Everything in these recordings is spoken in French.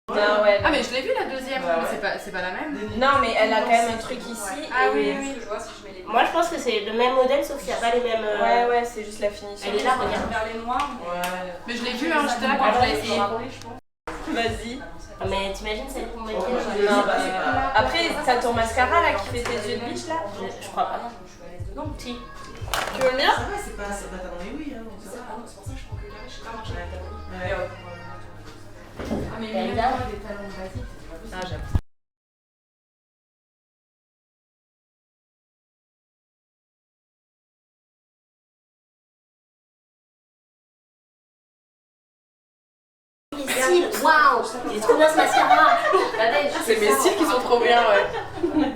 Non, ouais. Ah mais je l'ai vu la deuxième, Ouais, mais c'est pas la même. Non, mais elle a quand même un truc ici. Ah et... oui, oui. Je vois si je mets les... Moi je pense que c'est le même modèle sauf qu'il n'y a pas les mêmes. Ouais, c'est juste la finition. Elle est là, regarde. Vers les noirs. Ouais. Mais je l'ai vu, hein, j'étais là quand je l'ai essayé. Vas-y. Mais t'imagines celle qu'on met Non, après, t'as ton mascara là qui fait tes yeux de biche là. Je crois pas. Non, si. Tu veux le mien? Ça va, c'est pas talon aiguille, hein. C'est pour ça que je prends que carré, je sais pas marcher avec talon. Ouais. Ah mais Elle même a- moi, des talons basiques, c'est pas possible. Ah, j'avoue. Style, waouh! Il est trop bien ce mascara! Regardez, C'est mes cils qui sont trop bien, ouais.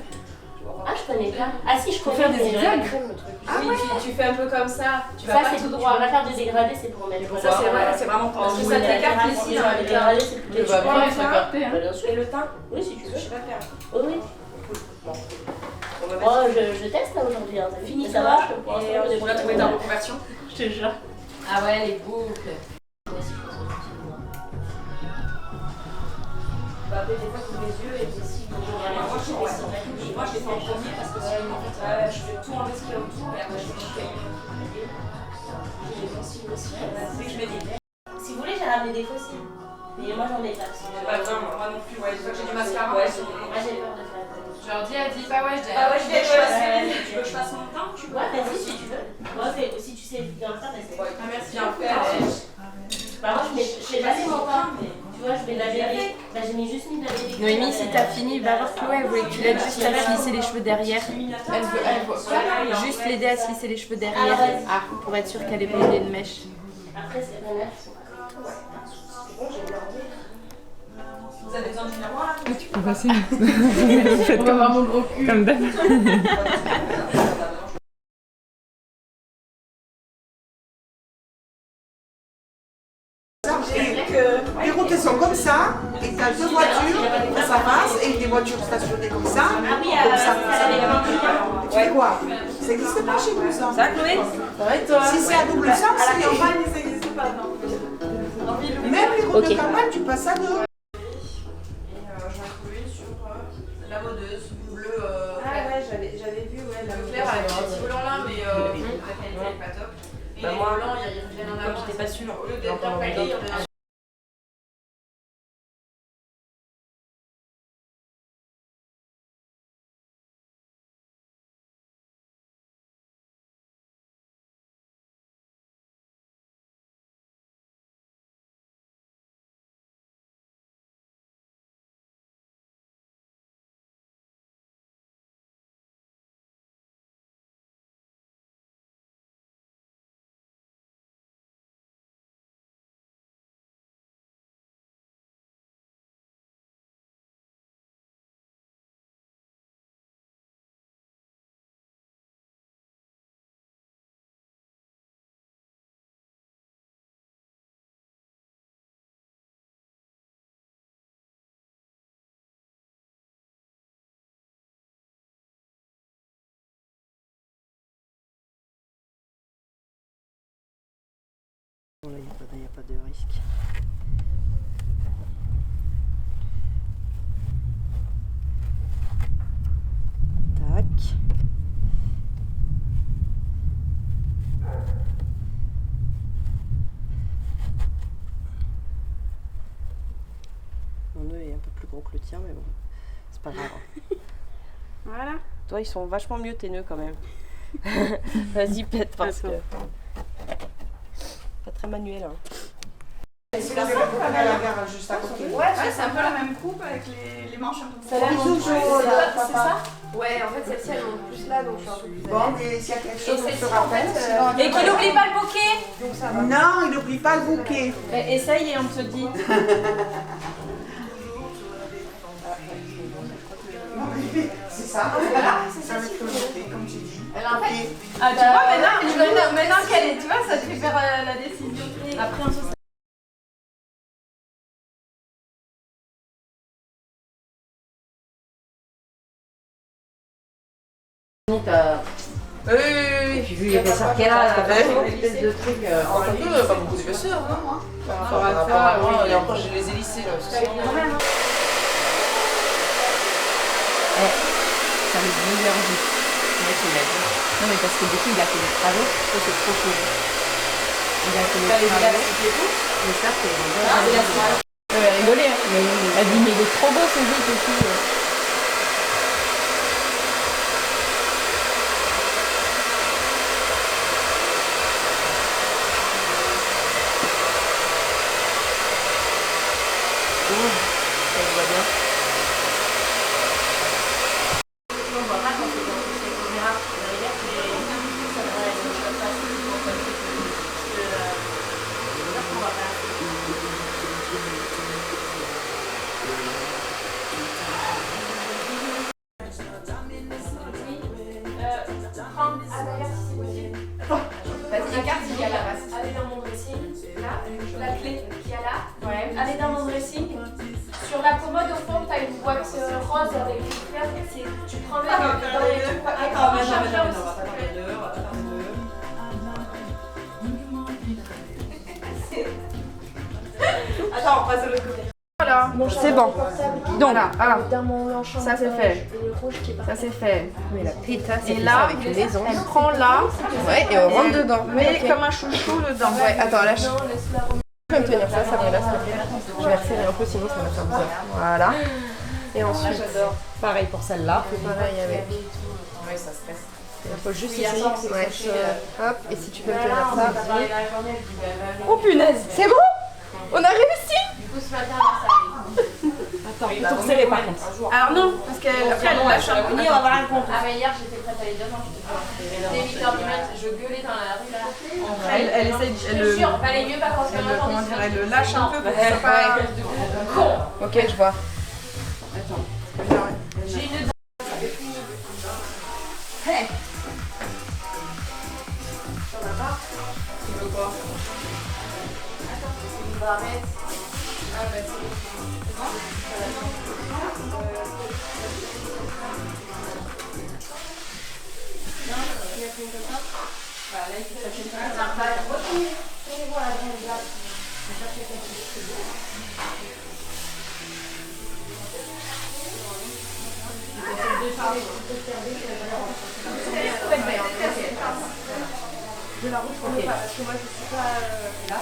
Ah, je connais pas. Ah, si, je connais. faire des mais zigzags. crème, le truc. Ah oui, tu fais un peu comme ça. Tu vas Ça, pas c'est tout tout droit. droit. On va faire du dégradé, c'est pour mettre. Ça, c'est vrai, c'est vraiment Parce parce que ça t'écarte ici dans le les dégradé, c'est plus Je vois bien, léger. ça va. Bien sûr. Et le teint? Oui, si tu veux. Je sais pas faire. Oui, oui. Bon, bah, Oh, je teste là aujourd'hui. Hein. Fini, ça va. Je et on va trouver ta reconversion. Je te jure. Ah ouais, les boucles. Après, des fois, tu les yeux et des cils. Moi je l'ai fait en premier parce que sinon en fait je fais tout enlever ce qu'il y a autour et après je fais J'ai des fossiles aussi. c'est que je mets des... Si vous voulez, j'ai ramené des fossiles. Mais moi, j'en ai pas. Pas besoin, moi non plus, ouais, j'ai du mascara. Ouais, moi, j'ai peur de faire. Je leur dis, elle dit bah ouais, je dis, Ah ouais, je tu veux que je fasse- vais- tu veux que je fasse mon teint, tu vois. Ouais, vas-y si tu veux. Moi, si tu sais bien le faire, vas-y. Ah merci, bien fait. Bah, moi, je fais jamais mon teint, mais tu vois, je mets de la bébé. Bah, j'ai mis juste mis de la bébé. Noémie, si t'as fini, va voir Chloé, elle voulait que tu l'aides juste à se lisser les cheveux derrière. Elle veut juste l'aider à se lisser les cheveux derrière. Ah, pour être sûre qu'elle ait pas une mèche. Après, c'est la mèche. Vous avez besoin du miroir là? Tu peux passer. Faites comme mon gros cul. comme d'hab. Les routes sont comme ça, et tu as deux voitures face à face, et des voitures stationnées comme ça. Ah oui, Comme ça, ça tu fais quoi? Ça n'existe pas chez nous, ça. Ça, Chloé? Ça va et toi? Si c'est à double sens, À la c'est... campagne, ça n'existe pas, non. En ville, oui. Même les routes Ok. de campagne, tu passes à deux. Et j'ai inclus sur la modeuse, bleu. Ah ouais, j'avais vu, ouais, la Claire avec un petit volant là, mais la qualité est pas top. Et Bah, les moi, volants, ils reviennent en comme avant. j'étais pas sûre. Au lieu d'être bien calé, il revient. Il n'y a pas de risque. Tac. Mon nœud est un peu plus gros que le tien, mais bon, c'est pas grave. Voilà. Toi, ils sont vachement mieux tes nœuds quand même. Vas-y, pète parce que. Pas très manuel. Hein. C'est la gare juste à côté. Ouais, c'est un peu la même coupe avec les manches un peu plus. Ça a l'air Bisous, monté. Jo, là, C'est papa. ça? Ouais, en fait, celle-ci, elle monte plus là, donc je suis un peu plus. Bon, mais s'il y a quelque Et chose, on se celle-ci, en rappelle. fait, sinon- et qui n'oublie pas le bouquet! Donc ça va. Non, il n'oublie pas le bouquet. Essaye et on te dit. Non, mais c'est ça. C'est ça avec le bouquet, comme tu dis. Elle a un fait. Ah, tu vois, maintenant qu'elle est, tu vois, ça te fait faire la décision. Après, on se T'as Oui, vu l'épaisseur qu'elle a, ça fait une espèce de truc. Un peu, pas beaucoup d'épaisseur, non? Par rapport à moi, et encore j'ai les hélicés là. Ça me donne l'énergie. Ouais, tu l'as dit. Non, mais parce que du coup, il a fait des travaux. Ça, c'est trop cool. Il a fait des travaux. J'espère que elle va rigoler. Hein. Elle dit, mais il est trop beau ce jeu et tout. Ça se voit bien. On voit pas quand c'est dans les caméras. Derrière, ça va être une chose facile pour passer on va pas. Prendre à l'arrière si c'est possible. Vas-y, la carte qui est à la base. Allez dans mon dressing. Là, la clé qui est là. Ouais. Allez dans mon dressing. Sur la commode au fond, tu as une boîte rose avec une fleur. Tu prends le dans les deux. Attends, on passe de l'autre côté. Voilà, c'est bon. Donc, voilà. Ça c'est fait. Ça c'est fait. Mais la pétasse, Et là, avec une maison. on prend là. Ouais, et on rentre dedans. Mais comme un chouchou dedans. Ouais, attends, lâche. Non, laisse-la remettre. Je peux me tenir ça, ça me laisse. Je vais resserrer un peu, sinon ça va faire bizarre. Voilà. Et ensuite, pareil pour celle-là. Pareil avec. Ouais, ça stresse. Il faut juste essayer que c'est proche. Hop, et si tu peux me tenir ça. Oh punaise, c'est bon? On a réussi? Du coup, ce matin, ça arrive. Attends, il faut resserrer par contre. Alors non, parce qu'après elle lâche un peu. On va avoir un compte. Ah, mais hier, j'étais prête à aller demain. C'était 8h du mat, je gueulais dans la rue là. Elle essaye, Je te jure, fallait mieux pas quand comment dire, elle le lâche un peu pour que ce soit pas... con. Ok, je vois. J'ai une De la route, parce que moi je suis pas là.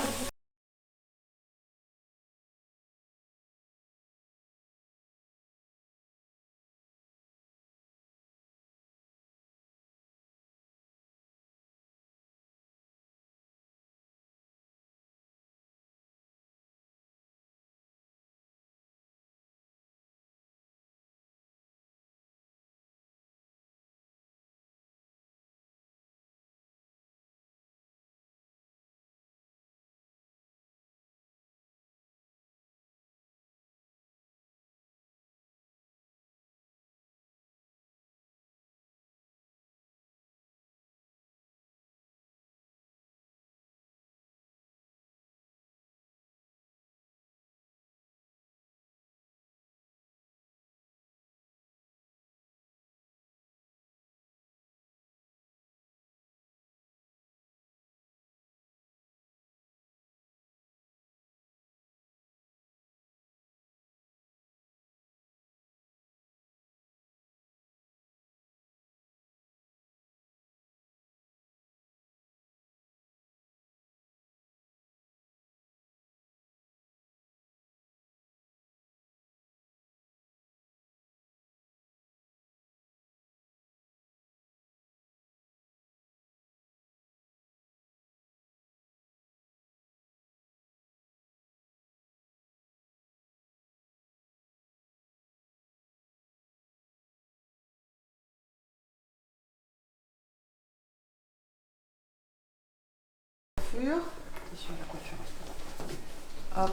Hop.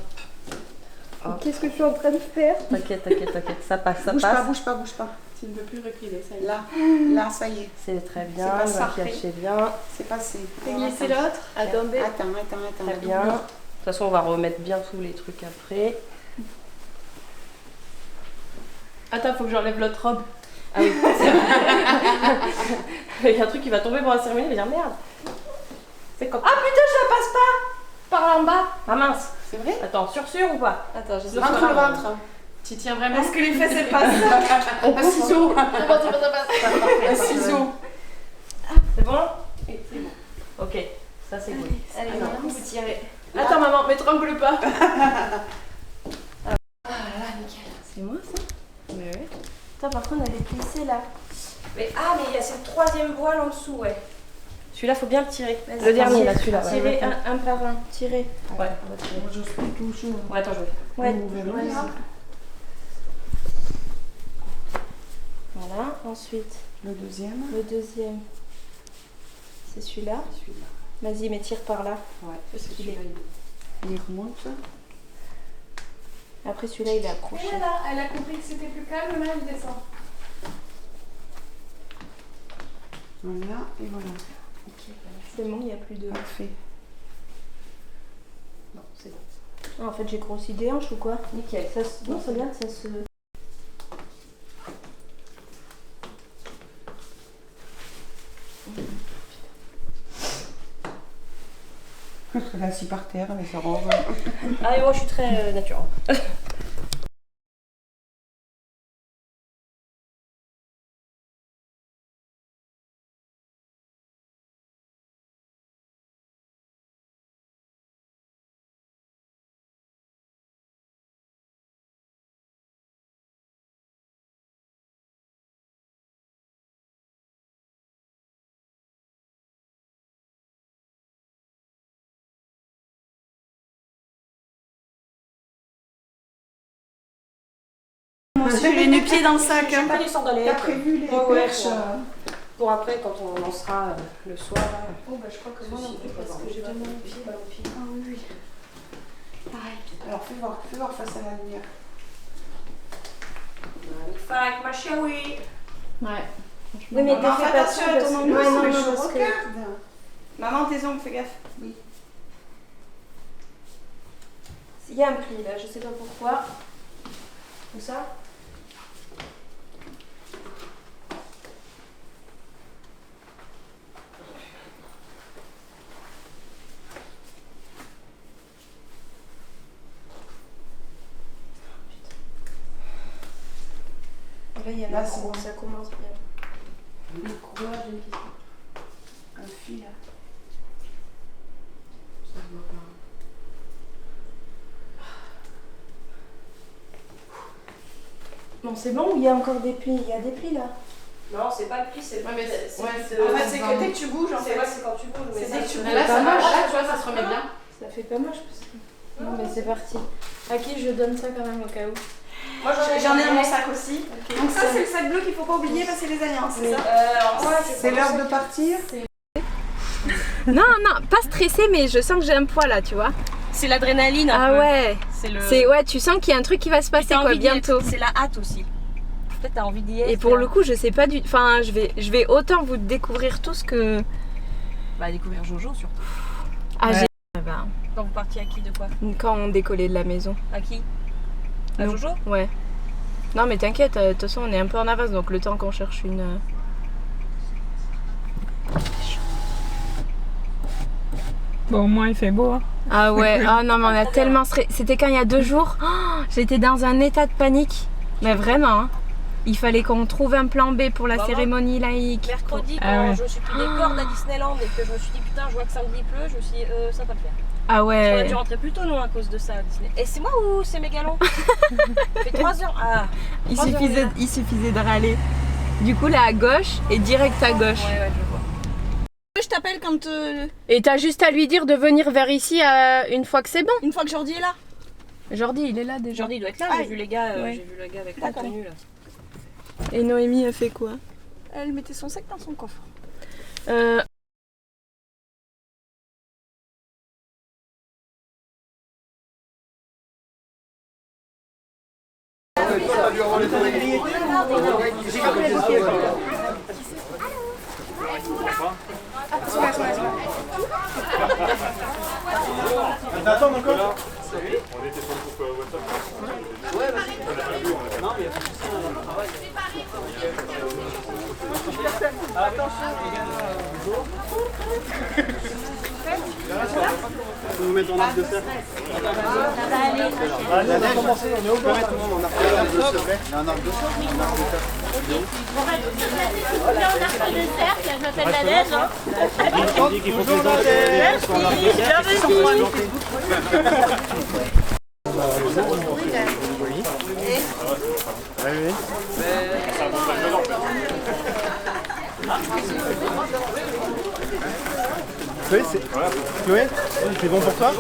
Qu'est-ce que je suis en train de faire? T'inquiète, ça passe, ça Bouge passe. pas, bouge pas, bouge pas. Tu ne peux plus reculer, ça y est. Là, ça y est. C'est très bien, C'est pas le ça. maquillage c'est bien. C'est passé. Fais glisser l'autre. Attendez. Attends. Très bien. De toute façon, on va remettre bien tous les trucs après. Attends, faut que j'enlève l'autre robe. Ah oui, c'est vrai. Il y a un truc qui va tomber pour la cérémonie, il va dire merde. C'est comme. Ah putain, je la passe pas par là en bas. Ah mince. C'est vrai? Attends, sûr ou pas? Attends, je sais Rentre pas. le ventre. Tu tiens vraiment. Est-ce que les fesses elles passent? Un ciseau. Un ciseau. C'est bon? Oui, c'est bon. Ok, ça c'est good. Allez, Alors, maman, vous tirez. Attends, maman, m'étrangle pas. C'est moi ça? Mais oui. Attends, par contre, elle est plissée là. Mais il y a cette troisième voile en dessous, ouais. Celui-là, faut bien le tirer. Vas-y, Le dernier, tire. là, celui-là. Tirez un par un. Tirez. Ouais, on va tirer. Je suis toujours. Ouais, attends, je vais. Ouais. Vas-y. Voilà, ensuite, Le deuxième. le deuxième. C'est celui-là. Vas-y, mais tire par là. Ouais. Parce qu'il est... Il remonte. Après, celui-là, il est accroché. Et là, elle a compris que c'était plus calme, là, elle descend. Voilà, et voilà. C'est bon, il n'y a plus de... Parfait. Non, c'est bon. Ah, en fait, j'ai grossi des hanches ou quoi? Nickel. Ça se... Non, regarde, ça se... Elle est assise par terre avec sa robe. Ah, et moi, je suis très naturelle. Moi aussi, j'ai les nu-pieds dans le sac. Je pas les sandales. T'as prévu les Ouais, perches pour après, quand on lancera le soir. Oh, bah, je crois que moi non plus, parce que j'ai vraiment les pieds dans le pied. Ah oui. Pareil. Alors fais voir face à la lumière. Magnifique, ma chérie. Ouais. Maman, Oui, mais t'as fais fait attention à ton ongle, Ouais, non, mais non, je parce que... regarde. Maman, tes ongles, fais gaffe. Oui. Il y a un pli là, je sais pas pourquoi. Où ça? Là, il y a Là, la c'est cour, bon. ça commence bien. Le courage, j'ai une question. Un fil là. Ça se voit pas. Bon, c'est bon ou il y a encore des plis? Il y a des plis là. Non, c'est pas le pli, c'est Ouais, mais c'est- En fait, c'est que dès que tu bouges, en C'est fait. ouais, c'est quand tu bouges. Mais C'est ça, dès que tu c'est- bouges. Là, ça Pas marche. moche. Là, tu vois, ça se remet bien. Ça fait pas moche parce que. Non, mais c'est parti. À qui je donne ça quand même au cas où? Moi, J'en ai dans mon sac aussi. Donc, ça, c'est le sac bleu qu'il faut pas oublier parce que c'est les alliances, c'est ça? C'est l'heure de partir. Non, pas stressé, mais je sens que j'ai un poids là, tu vois. C'est l'adrénaline. un Ah peu. ouais. C'est Ouais, tu sens qu'il y a un truc qui va se passer T'as quoi envie d'y être. bientôt. C'est la hâte aussi. Peut-être t'as envie d'y être. Et pour le coup, je sais pas du. Enfin, je vais autant vous découvrir tous que. Bah, découvrir Jojo surtout. Ah, Ouais. j'ai. Bah, Quand vous partiez à qui de quoi? quand on décollait de la maison. À qui? À Nous. Jojo? Ouais. Non, mais t'inquiète, de toute façon, on est un peu en avance, donc le temps qu'on cherche une. Bon, au moins il fait beau. Hein. Ah ouais, ah non, mais on a tellement stressé. C'était quand il y a 2 jours. Oh, j'étais dans un état de panique. Mais vraiment, hein. Il fallait qu'on trouve un plan B pour la Maman, cérémonie laïque. Mercredi, quand Ah ouais. je me suis pris des cordes à Disneyland et que je me suis dit putain, je vois que samedi il pleut, je me suis dit ça va le faire. Ah On aurait ouais. dû rentrer plus tôt non à cause de ça à Disney. Et c'est moi ou c'est mes galons? Ça fait 3 heures. Ah, Il 3 heures, on est là. suffisait de râler. Du coup, là à gauche et direct à gauche. Ouais, je vois. Je t'appelle quand. Et t'as juste à lui dire de venir vers ici une fois que c'est bon. Une fois que Jordi est là. Jordi, il est là déjà. Jordi il doit être là, Ah, j'ai vu les gars, ouais. j'ai vu le gars avec la D'accord. tenue là. Et Noémie a fait quoi? Elle mettait son sac dans son coffre. Attends encore. On était sur le groupe WhatsApp. Ouais, vas-y. Non, mais il y a pas de souci, on travaille. Vous mettre en arc de cercle. Allez, on a commencé, on est au point. Tout le monde en arc de cercle, s'il te plaît. Un arc de cercle. Un arc de cercle. Je m'appelle Nadège. On dit qu'il faut toujours la tête. Chloé, c'est bon pour toi?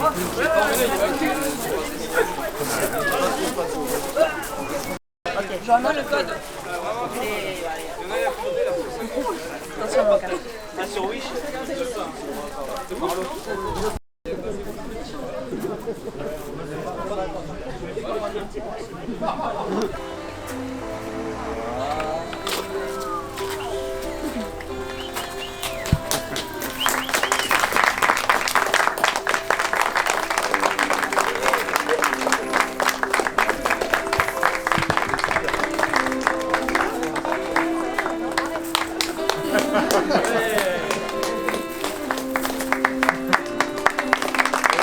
Ok, je vois le code. Attention, mon carré. Ah, sur Wish.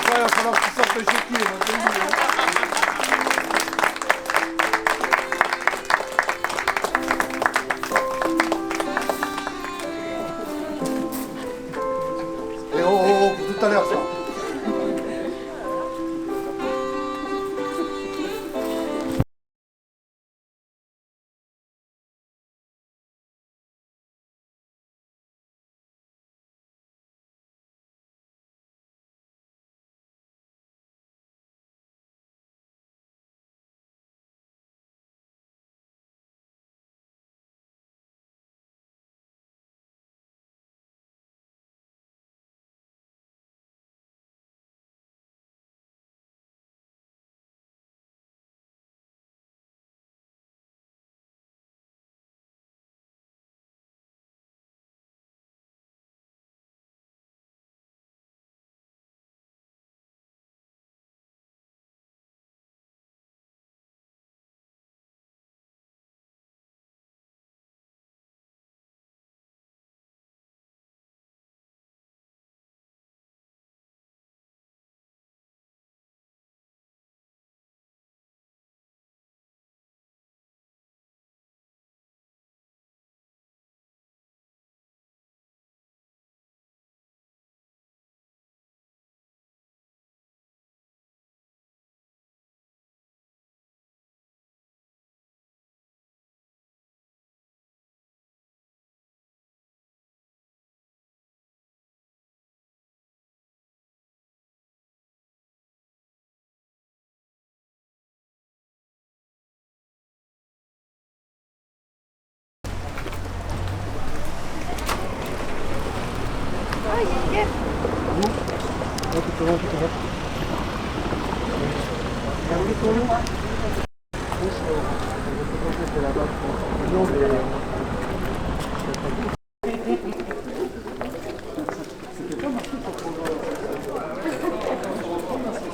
Il va falloir que tu sortes le chéquier, moi, je te le dis, hein. Eh oh, pour tout à l'heure ça.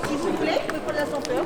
S'il vous plaît, vous pouvez prendre l'ascenseur.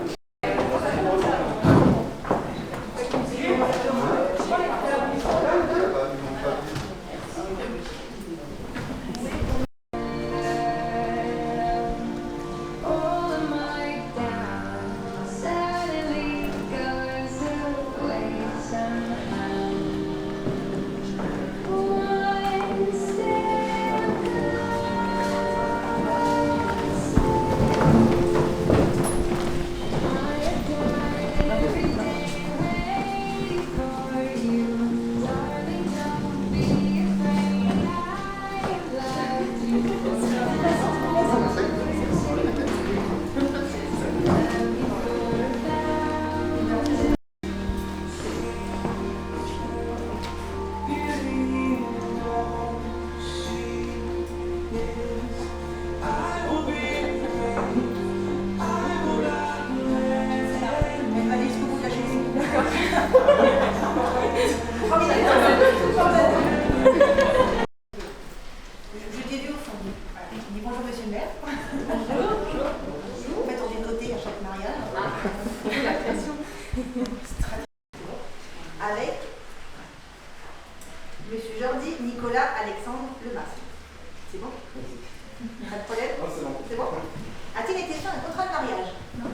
A-t-il été fait un contrat de mariage? Non.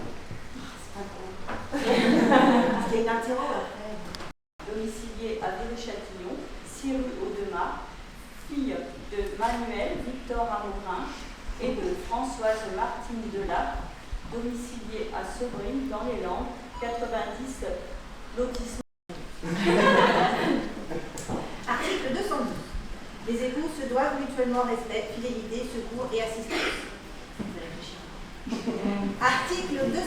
C'est pas drôle. C'est une interro après. Domicilié à Viry-Châtillon, 6 rue Audemars, fille de Manuel Victor Amourin et de Françoise Martine Delac, domiciliée à Sevrines dans les Landes, 90 lotissement. Article 212. Les époux se doivent mutuellement respect, fidélité, secours et assistance. Article 213.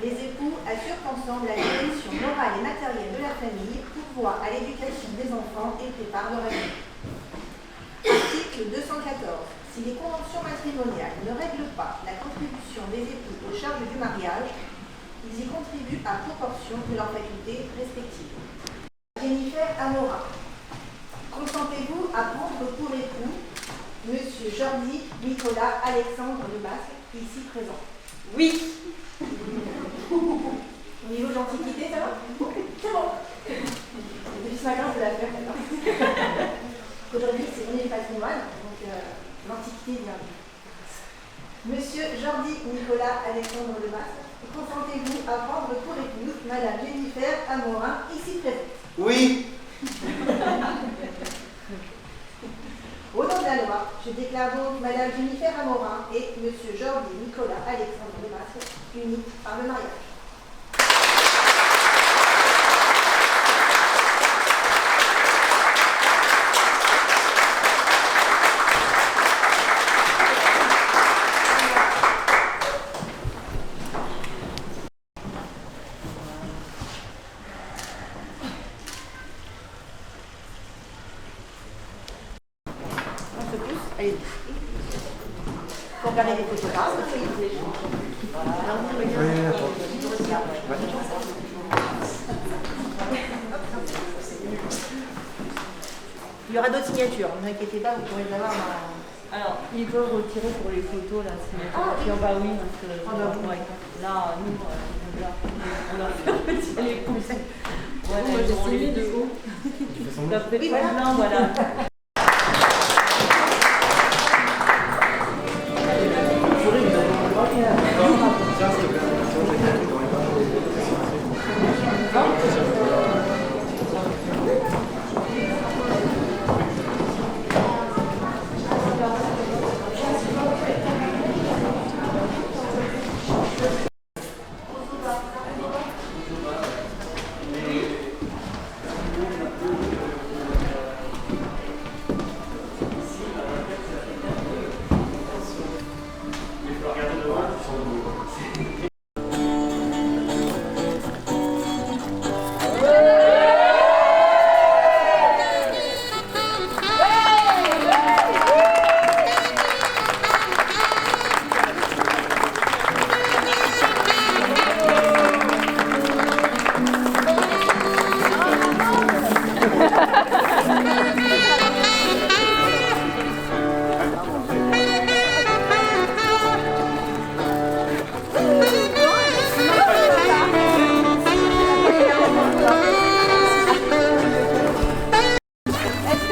Les époux assurent ensemble la direction morale et matérielle de la famille, pourvoient à l'éducation des enfants et préparent leur avenir. Article 214. Si les conventions matrimoniales ne règlent pas la contribution des époux aux charges du mariage, ils y contribuent à proportion de leurs facultés respectives. Jennifer Amora. Consentez-vous à prendre pour époux Monsieur Jordi Nicolas Alexandre de Basque, ici présent? Oui. Au niveau de l'antiquité, ça va? C'est bon. Depuis ce matin, je la faire maintenant. Aujourd'hui, c'est on est le patrimoine, donc l'antiquité vient. Monsieur Jordi Nicolas Alexandre de Basque, consentez-vous à prendre pour épouse Madame Jennifer Amorin, ici présente? Oui. Au nom de la loi, je déclare donc Madame Jennifer Amorin et Monsieur Jordi Nicolas Alexandre de Basque unis par le mariage. Allez. Pour regarder les photographes, il y aura d'autres signatures, ne vous inquiétez pas, vous pourrez les avoir dans... Alors, ils peuvent retirer pour les photos la signature. Puis on va oui, parce que là, nous, on a fait retirer les pouces. Voilà, moi j'ai suivi de haut. T'as fait oui, voilà. Voilà.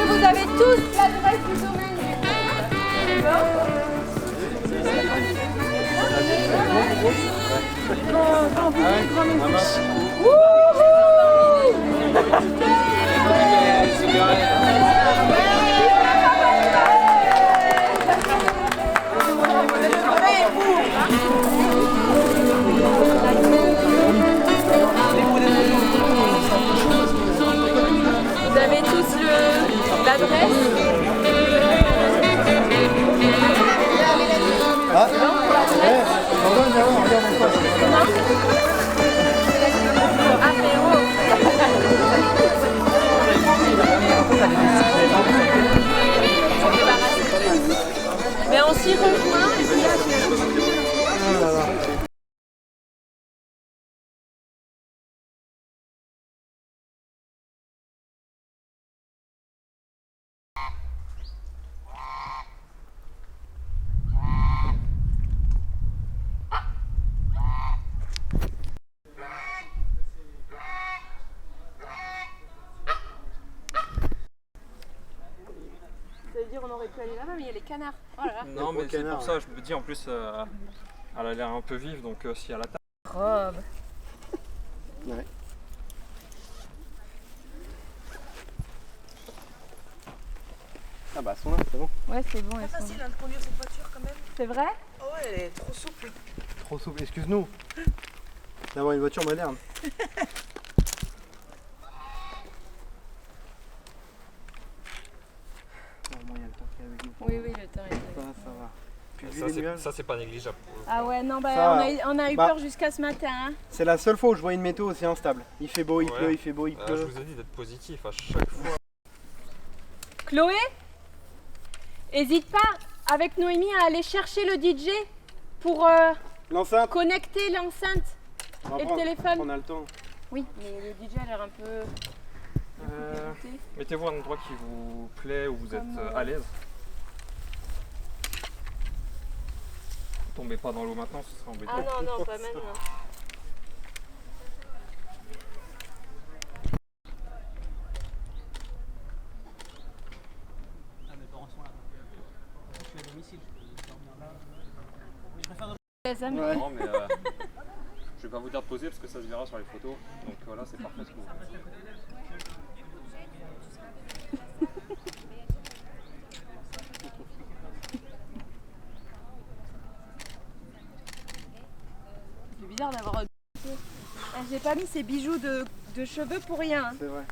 Vous avez tous l'adresse? Ah, ouais, regarde mon poste. Ah, peut aller là-bas, mais il y a les canards. Oh là là. Non, mais c'est pour ça, je me dis en plus, elle a l'air un peu vive, donc si elle attaque. Robe. Ouais. Ah bah, elles sont là, c'est bon. Ouais, c'est bon. C'est pas facile de conduire cette voiture quand même. C'est vrai? Oh ouais, elle est trop souple. Trop souple, excuse-nous d'avoir une voiture moderne. Oui, oui, le temps est ça va. Puis Ça, c'est pas négligeable. Ah ouais, non, bah, Ça, on a eu peur jusqu'à ce matin. Hein. C'est la seule fois où je vois une météo aussi instable. Il fait beau, il pleut, il fait beau, il pleut. Je vous ai dit d'être positif à chaque fois. Chloé, hésite pas avec Noémie à aller chercher le DJ pour connecter l'enceinte et le téléphone. On a le temps. Oui, mais le DJ a l'air un peu... Mettez-vous un endroit qui vous plaît, où vous êtes à l'aise. Tombez pas dans l'eau maintenant, ce serait embêtant. Ah non, non, pas maintenant. Mes parents sont là. Je suis à domicile, je peux dormir là. Mais je préfère dormir. Non, mais je vais pas vous dire de poser parce que ça se verra sur les photos. Donc voilà, c'est parfait ce que vous faites. C'est bizarre d'avoir... J'ai pas mis ces bijoux de cheveux pour rien. Hein. C'est vrai.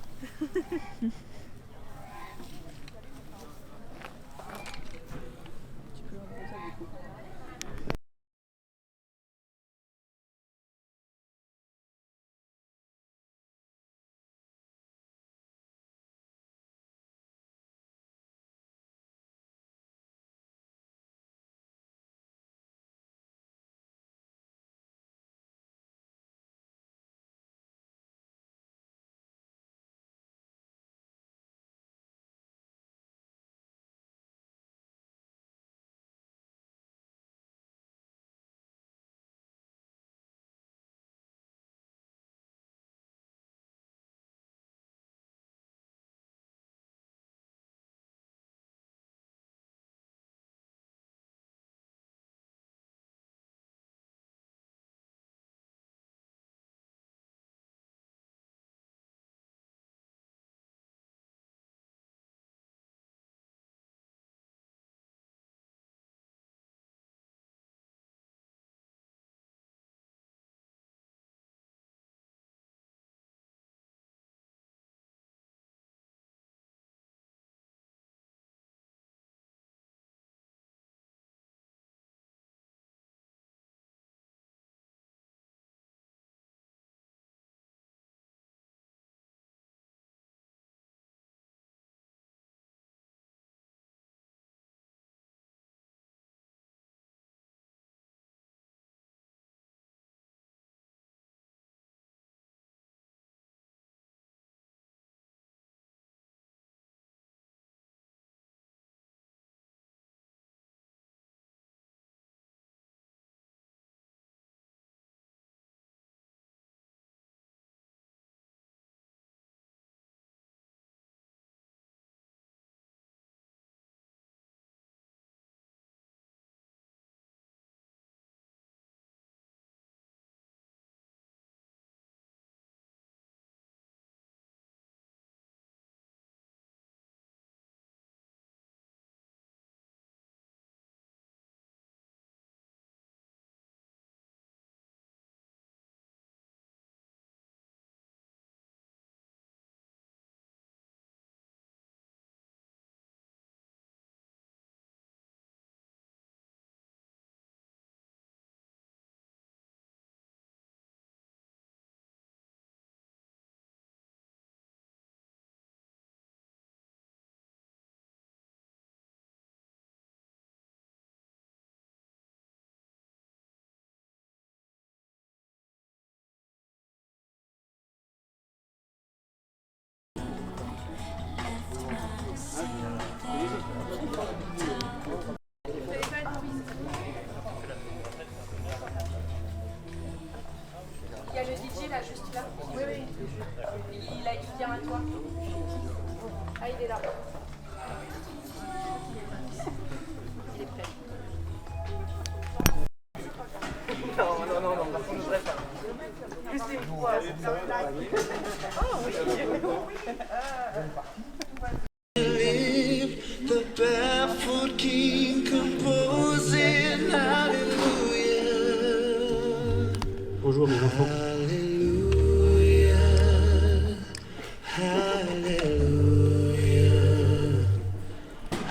Il y a le DJ là, juste là. Oui, oui. Il vient à toi. Ah, il est là. c'est quoi? C'est ta plaque. Oh oui. The barefoot king composing hallelujah. Bonjour mes enfants. Hallelujah. Hallelujah.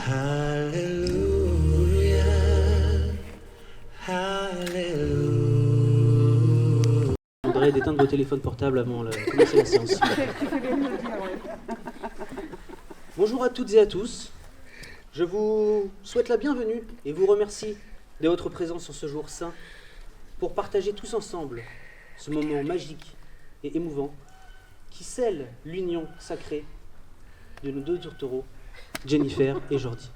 Hallelujah. Hallelujah. On devrait d'éteindre vos téléphones portables avant de commencer la séance. Bonjour à toutes et à tous. Je vous souhaite la bienvenue et vous remercie de votre présence en ce jour saint pour partager tous ensemble ce moment magique et émouvant qui scelle l'union sacrée de nos deux tourtereaux, Jennifer et Jordi.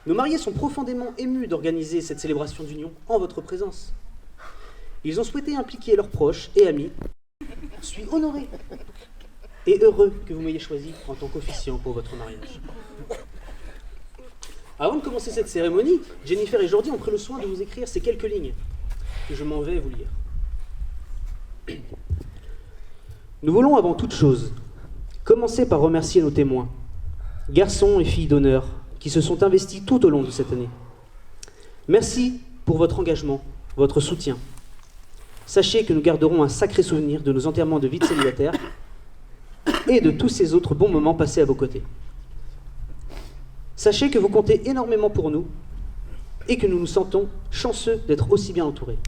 Nos mariés sont profondément émus d'organiser cette célébration d'union en votre présence. Ils ont souhaité impliquer leurs proches et amis. Je suis honoré et heureux que vous m'ayez choisi en tant qu'officiant pour votre mariage. Avant de commencer cette cérémonie, Jennifer et Jordi ont pris le soin de vous écrire ces quelques lignes que je m'en vais vous lire. Nous voulons avant toute chose commencer par remercier nos témoins, garçons et filles d'honneur, qui se sont investis tout au long de cette année. Merci pour votre engagement, votre soutien. Sachez que nous garderons un sacré souvenir de nos enterrements de vie de célibataire et de tous ces autres bons moments passés à vos côtés. Sachez que vous comptez énormément pour nous et que nous nous sentons chanceux d'être aussi bien entourés.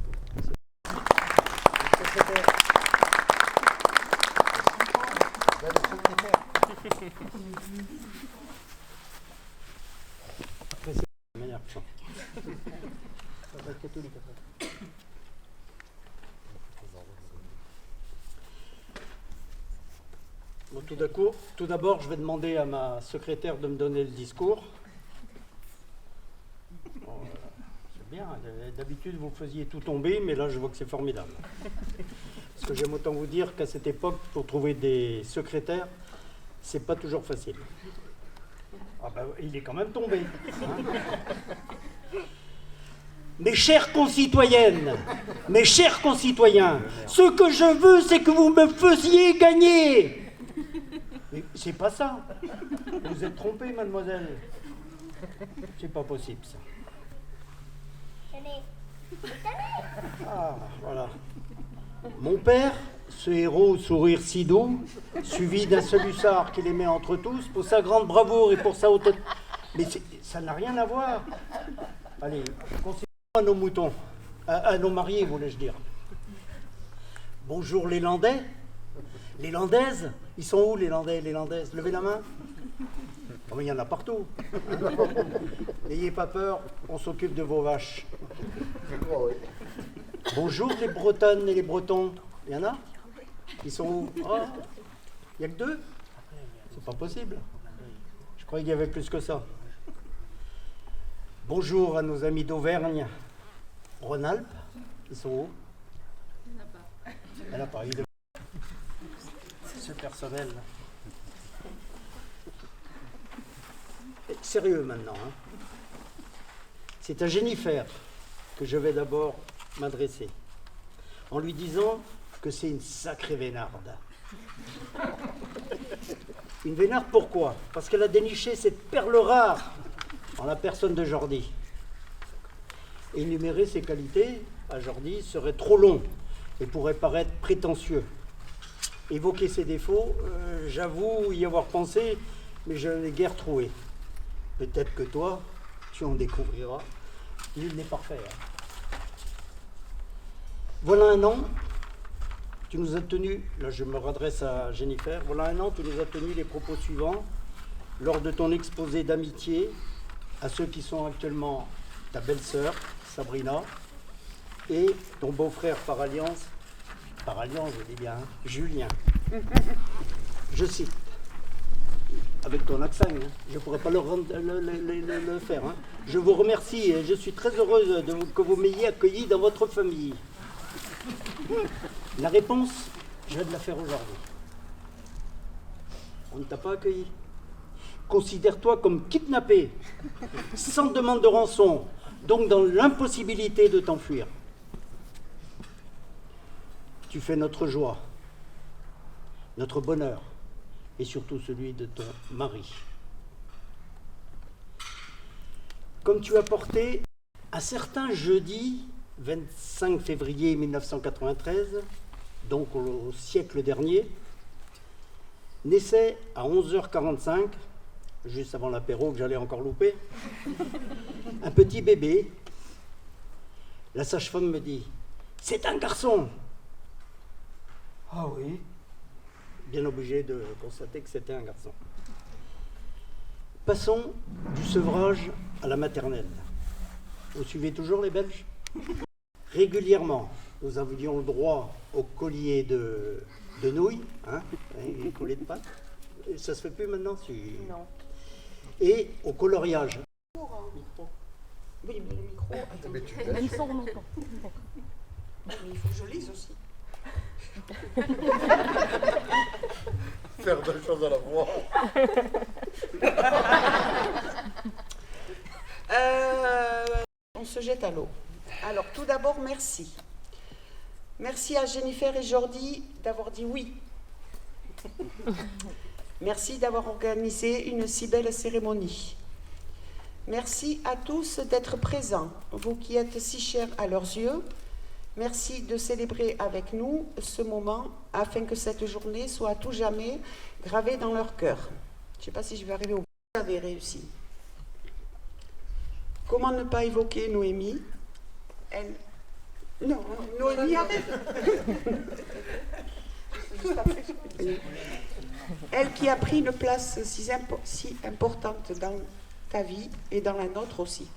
Bon, tout d'abord, je vais demander à ma secrétaire de me donner le discours. Bon, c'est bien, d'habitude vous faisiez tout tomber, mais là je vois que c'est formidable. Parce que j'aime autant vous dire qu'à cette époque, pour trouver des secrétaires, c'est pas toujours facile. Ah ben, il est quand même tombé. Hein. Mes chères concitoyennes, mes chers concitoyens, ce que je veux, c'est que vous me faisiez gagner. Mais c'est pas ça. Vous êtes trompée, mademoiselle. C'est pas possible, ça. Ah, voilà. Mon père, ce héros au sourire si doux, suivi d'un seul hussard qui les met entre tous, pour sa grande bravoure et pour sa haute... Mais ça n'a rien à voir. Allez, considérons à nos moutons, à nos mariés, voulais-je dire. Bonjour les Landais, les Landaises, ils sont où les Landais, les Landaises? Levez la main. Oh, mais il y en a partout. Hein. N'ayez pas peur, on s'occupe de vos vaches. Bonjour les Bretonnes et les Bretons. Il y en a? Ils sont où? Oh, il n'y a que deux? C'est pas possible. Je croyais qu'il y avait plus que ça. Bonjour à nos amis d'Auvergne. Rhône-Alpes, ils sont où? Il n'y en a pas. Il n'y en a pas. C'est personnel. Sérieux maintenant. Hein. C'est à Jennifer que je vais d'abord m'adresser, en lui disant que c'est une sacrée vénarde. Une vénarde pourquoi? Parce qu'elle a déniché cette perle rare en la personne de Jordi. Énumérer ses qualités à Jordi serait trop long et pourrait paraître prétentieux. Évoquer ses défauts, j'avoue y avoir pensé, mais je n'en ai guère trouvé. Peut-être que toi, tu en découvriras. Il n'est parfait. Hein. Voilà un an, tu nous as tenu, là je me redresse à Jennifer, voilà un an, tu nous as tenu les propos suivants lors de ton exposé d'amitié à ceux qui sont actuellement ta belle-sœur, Sabrina, et ton beau-frère par alliance, je dis bien, hein, Julien. Je cite, avec ton accent, hein, je ne pourrais pas le faire. Hein. Je vous remercie et je suis très heureuse que vous m'ayez accueilli dans votre famille. La réponse, je vais te la faire aujourd'hui. On ne t'a pas accueilli. Considère-toi comme kidnappé, sans demande de rançon, donc dans l'impossibilité de t'enfuir. tu fais notre joie, notre bonheur et surtout celui de ton mari. Comme tu as porté un certain jeudi 25 février 1993, donc au siècle dernier, naissait à 11h45, juste avant l'apéro que j'allais encore louper, un petit bébé. La sage-femme me dit « C'est un garçon !» Ah oui, bien obligé de constater que c'était un garçon. Passons du sevrage à la maternelle. Vous suivez toujours les Belges? Régulièrement, nous avions le droit au collier de nouilles, hein, et collier de pâtes. Ça se fait plus maintenant? Non. Et au coloriage. Oui, mais le micro. Attends, mais tu même son nom. Mais il faut que je lise aussi. Faire deux choses à la fois. On se jette à l'eau. Alors, tout d'abord, merci. Merci à Jennifer et Jordi d'avoir dit oui. Merci d'avoir organisé une si belle cérémonie. Merci à tous d'être présents, vous qui êtes si chers à leurs yeux. Merci de célébrer avec nous ce moment afin que cette journée soit à tout jamais gravée dans leur cœur. Je ne sais pas si je vais arriver au bout. Vous avez réussi. Comment ne pas évoquer Noémie? Elle... Non, Noémie arrête. Elle qui a pris une place si importante dans ta vie et dans la nôtre aussi.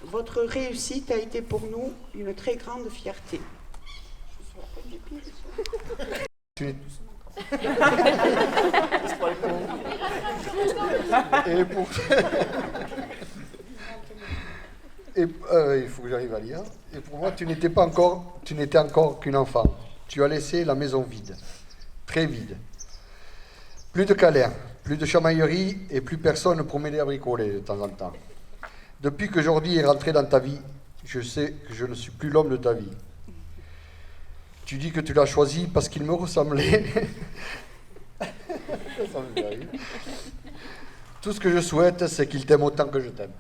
Votre réussite a été pour nous une très grande fierté. Il faut que j'arrive à lire. Et pour moi, tu n'étais encore qu'une enfant. Tu as laissé la maison vide, très vide. Plus de câlins, plus de chamailleries et plus personne pour m'aider à bricoler de temps en temps. Depuis que Jordi est rentré dans ta vie, je sais que je ne suis plus l'homme de ta vie. Tu dis que tu l'as choisi parce qu'il me ressemblait. Ça me fait rire. Tout ce que je souhaite, c'est qu'il t'aime autant que je t'aime.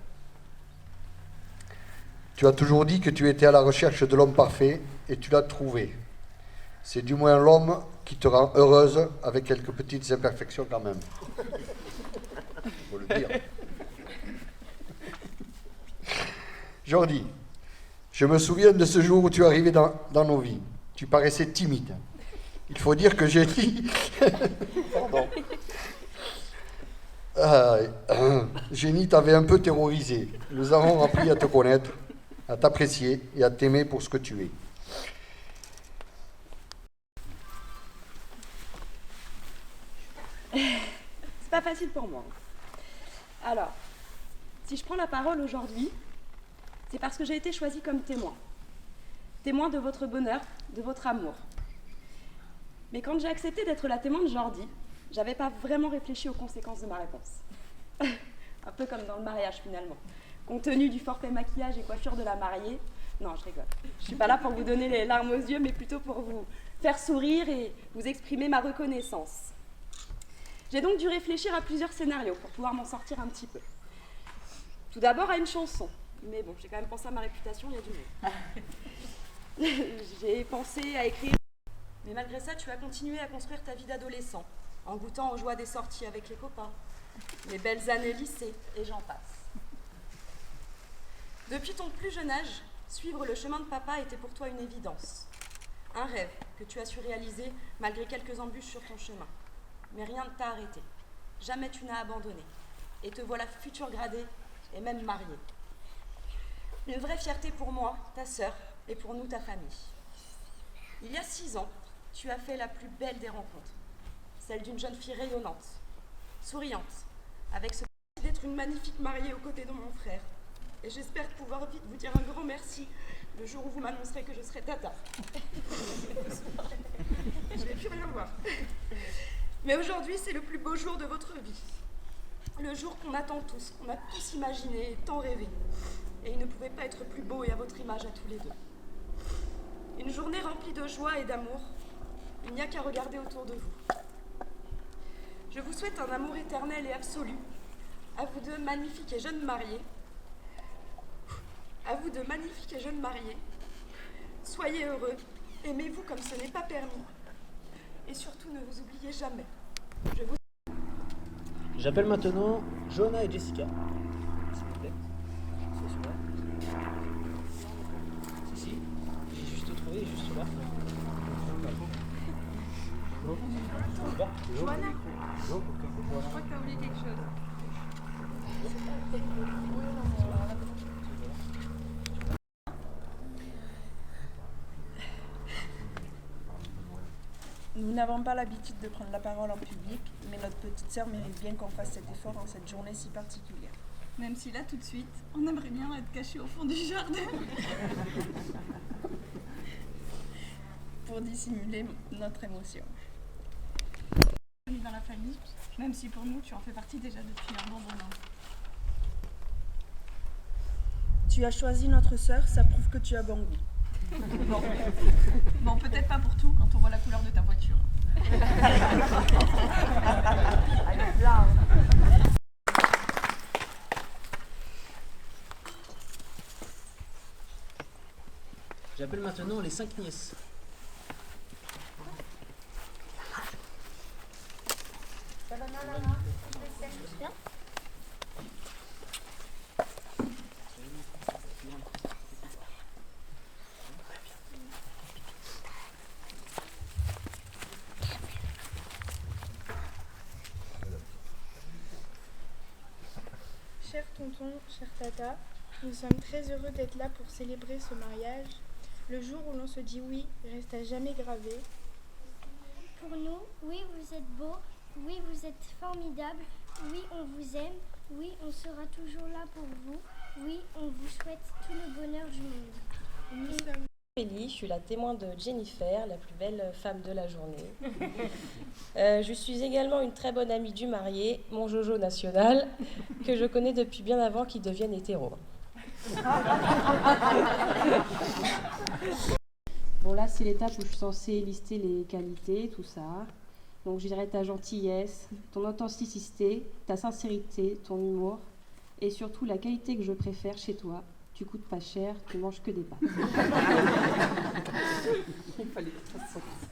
Tu as toujours dit que tu étais à la recherche de l'homme parfait et tu l'as trouvé. C'est du moins l'homme qui te rend heureuse avec quelques petites imperfections quand même. Faut le dire. Jordi, je me souviens de ce jour où tu es arrivé dans nos vies. Tu paraissais timide. Il faut dire que j'ai dit... Pardon. Jenny t'avait un peu terrorisé. Nous avons appris à te connaître, à t'apprécier et à t'aimer pour ce que tu es. C'est pas facile pour moi. Alors, si je prends la parole aujourd'hui, c'est parce que j'ai été choisie comme témoin. Témoin de votre bonheur, de votre amour. Mais quand j'ai accepté d'être la témoin de Jordi, j'avais pas vraiment réfléchi aux conséquences de ma réponse. Un peu comme dans le mariage finalement. Compte tenu du forfait maquillage et coiffure de la mariée, non, je rigole. Je suis pas là pour vous donner les larmes aux yeux, mais plutôt pour vous faire sourire et vous exprimer ma reconnaissance. J'ai donc dû réfléchir à plusieurs scénarios pour pouvoir m'en sortir un petit peu. Tout d'abord à une chanson. Mais bon, j'ai quand même pensé à ma réputation, il y a du monde. J'ai pensé à écrire. Mais malgré ça, tu as continué à construire ta vie d'adolescent, en goûtant aux joies des sorties avec les copains, les belles années lycée, et j'en passe. Depuis ton plus jeune âge, suivre le chemin de papa était pour toi une évidence. Un rêve que tu as su réaliser malgré quelques embûches sur ton chemin. Mais rien ne t'a arrêté. Jamais tu n'as abandonné. Et te voilà futur gradé et même marié. Une vraie fierté pour moi, ta sœur, et pour nous, ta famille. Il y a 6 ans, tu as fait la plus belle des rencontres. Celle d'une jeune fille rayonnante, souriante, avec ce plaisir d'être une magnifique mariée aux côtés de mon frère. Et j'espère pouvoir vite vous dire un grand merci le jour où vous m'annoncerez que je serai tata. Je ne vais plus rien voir. Mais aujourd'hui, c'est le plus beau jour de votre vie. Le jour qu'on attend tous, qu'on a tous imaginé et tant rêvé. Et il ne pouvait pas être plus beau et à votre image à tous les deux. Une journée remplie de joie et d'amour. Il n'y a qu'à regarder autour de vous. Je vous souhaite un amour éternel et absolu. À vous deux, magnifiques et jeunes mariés. À vous deux, magnifiques et jeunes mariés. Soyez heureux. Aimez-vous comme ce n'est pas permis. Et surtout, ne vous oubliez jamais. Je vous... J'appelle maintenant Johanna et Jessica. S'il vous plaît. C'est celui-là. Si, j'ai juste trouvé, juste là. Johanna, je crois que tu as oublié quelque chose. Nous n'avons pas l'habitude de prendre la parole en public, mais notre petite sœur mérite bien qu'on fasse cet effort en cette journée si particulière. Même si là, tout de suite, on aimerait bien être caché au fond du jardin. Pour dissimuler notre émotion. Dans la famille, même si pour nous, tu en fais partie déjà depuis un bon moment. Tu as choisi notre sœur, ça prouve que tu as bon goût. Bon, peut-être pas pour tout quand on voit la couleur de ta voiture. Elle est blanche. J'appelle maintenant les 5 nièces. Ça va, non. Bien. Cher tonton, chère tata, nous sommes très heureux d'être là pour célébrer ce mariage. Le jour où l'on se dit oui reste à jamais gravé. Pour nous, oui, vous êtes beau, oui, vous êtes formidable, oui, on vous aime, oui, on sera toujours là pour vous, oui, on vous souhaite tout le bonheur du monde. Je suis la témoin de Jennifer, la plus belle femme de la journée. Je suis également une très bonne amie du marié, mon Jojo national, que je connais depuis bien avant qu'il devienne hétéro. Bon, là, c'est l'étape où je suis censée lister les qualités, tout ça. Donc, je dirais ta gentillesse, ton authenticité, ta sincérité, ton humour, et surtout la qualité que je préfère chez toi. Tu coûtes pas cher, tu manges que des pâtes.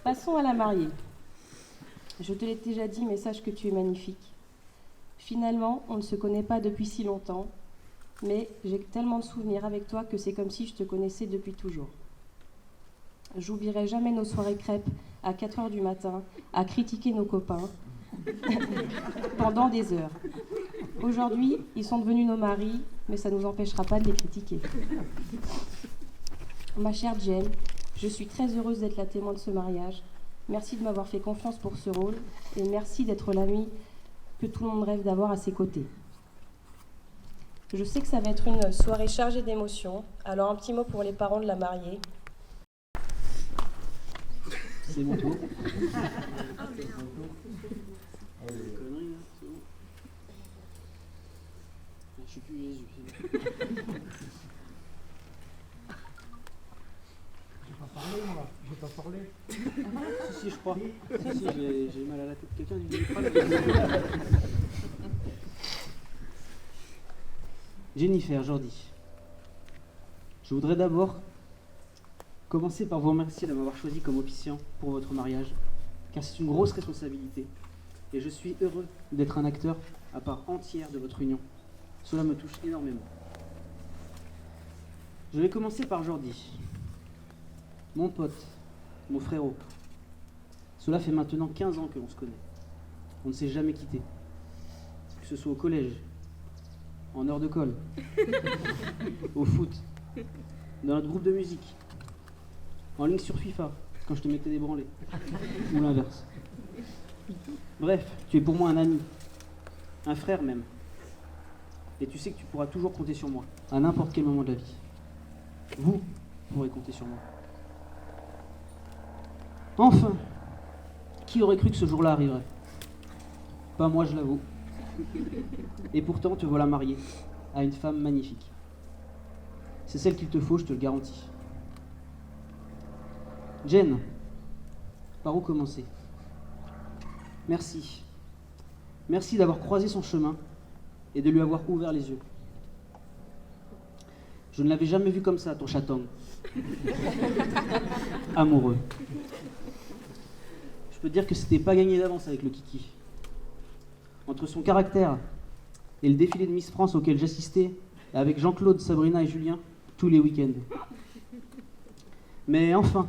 Passons à la mariée. Je te l'ai déjà dit, mais sache que tu es magnifique. Finalement, on ne se connaît pas depuis si longtemps, mais j'ai tellement de souvenirs avec toi que c'est comme si je te connaissais depuis toujours. J'oublierai jamais nos soirées crêpes à 4h du matin, à critiquer nos copains pendant des heures. Aujourd'hui, ils sont devenus nos maris, mais ça ne nous empêchera pas de les critiquer. Ma chère Jen, je suis très heureuse d'être la témoin de ce mariage. Merci de m'avoir fait confiance pour ce rôle et merci d'être l'amie que tout le monde rêve d'avoir à ses côtés. Je sais que ça va être une soirée chargée d'émotions, alors un petit mot pour les parents de la mariée. C'est mon tour. Je suis plus Jésus. J'ai pas parlé, moi. J'ai pas parlé. Si, je crois. Si, j'ai mal à la tête. Quelqu'un dit Jennifer, Jordi. Je voudrais d'abord commencer par vous remercier de m'avoir choisi comme officiant pour votre mariage, car c'est une grosse responsabilité. Et je suis heureux d'être un acteur à part entière de votre union. Cela me touche énormément. Je vais commencer par Jordi. Mon pote, mon frérot. Cela fait maintenant 15 ans que l'on se connaît. On ne s'est jamais quitté. Que ce soit au collège, en heure de colle, au foot, dans notre groupe de musique, en ligne sur FIFA, quand je te mettais des branlés, ou l'inverse. Bref, tu es pour moi un ami, un frère même. Et tu sais que tu pourras toujours compter sur moi, à n'importe quel moment de la vie. Vous pourrez compter sur moi. Enfin, qui aurait cru que ce jour-là arriverait? Pas moi, je l'avoue. Et pourtant, te voilà marié à une femme magnifique. C'est celle qu'il te faut, je te le garantis. Jen, par où commencer? Merci. Merci d'avoir croisé son chemin et de lui avoir ouvert les yeux. Je ne l'avais jamais vu comme ça, ton chaton. Amoureux. Je peux te dire que c'était pas gagné d'avance avec le kiki. Entre son caractère et le défilé de Miss France auquel j'assistais avec Jean-Claude, Sabrina et Julien tous les week-ends. Mais enfin,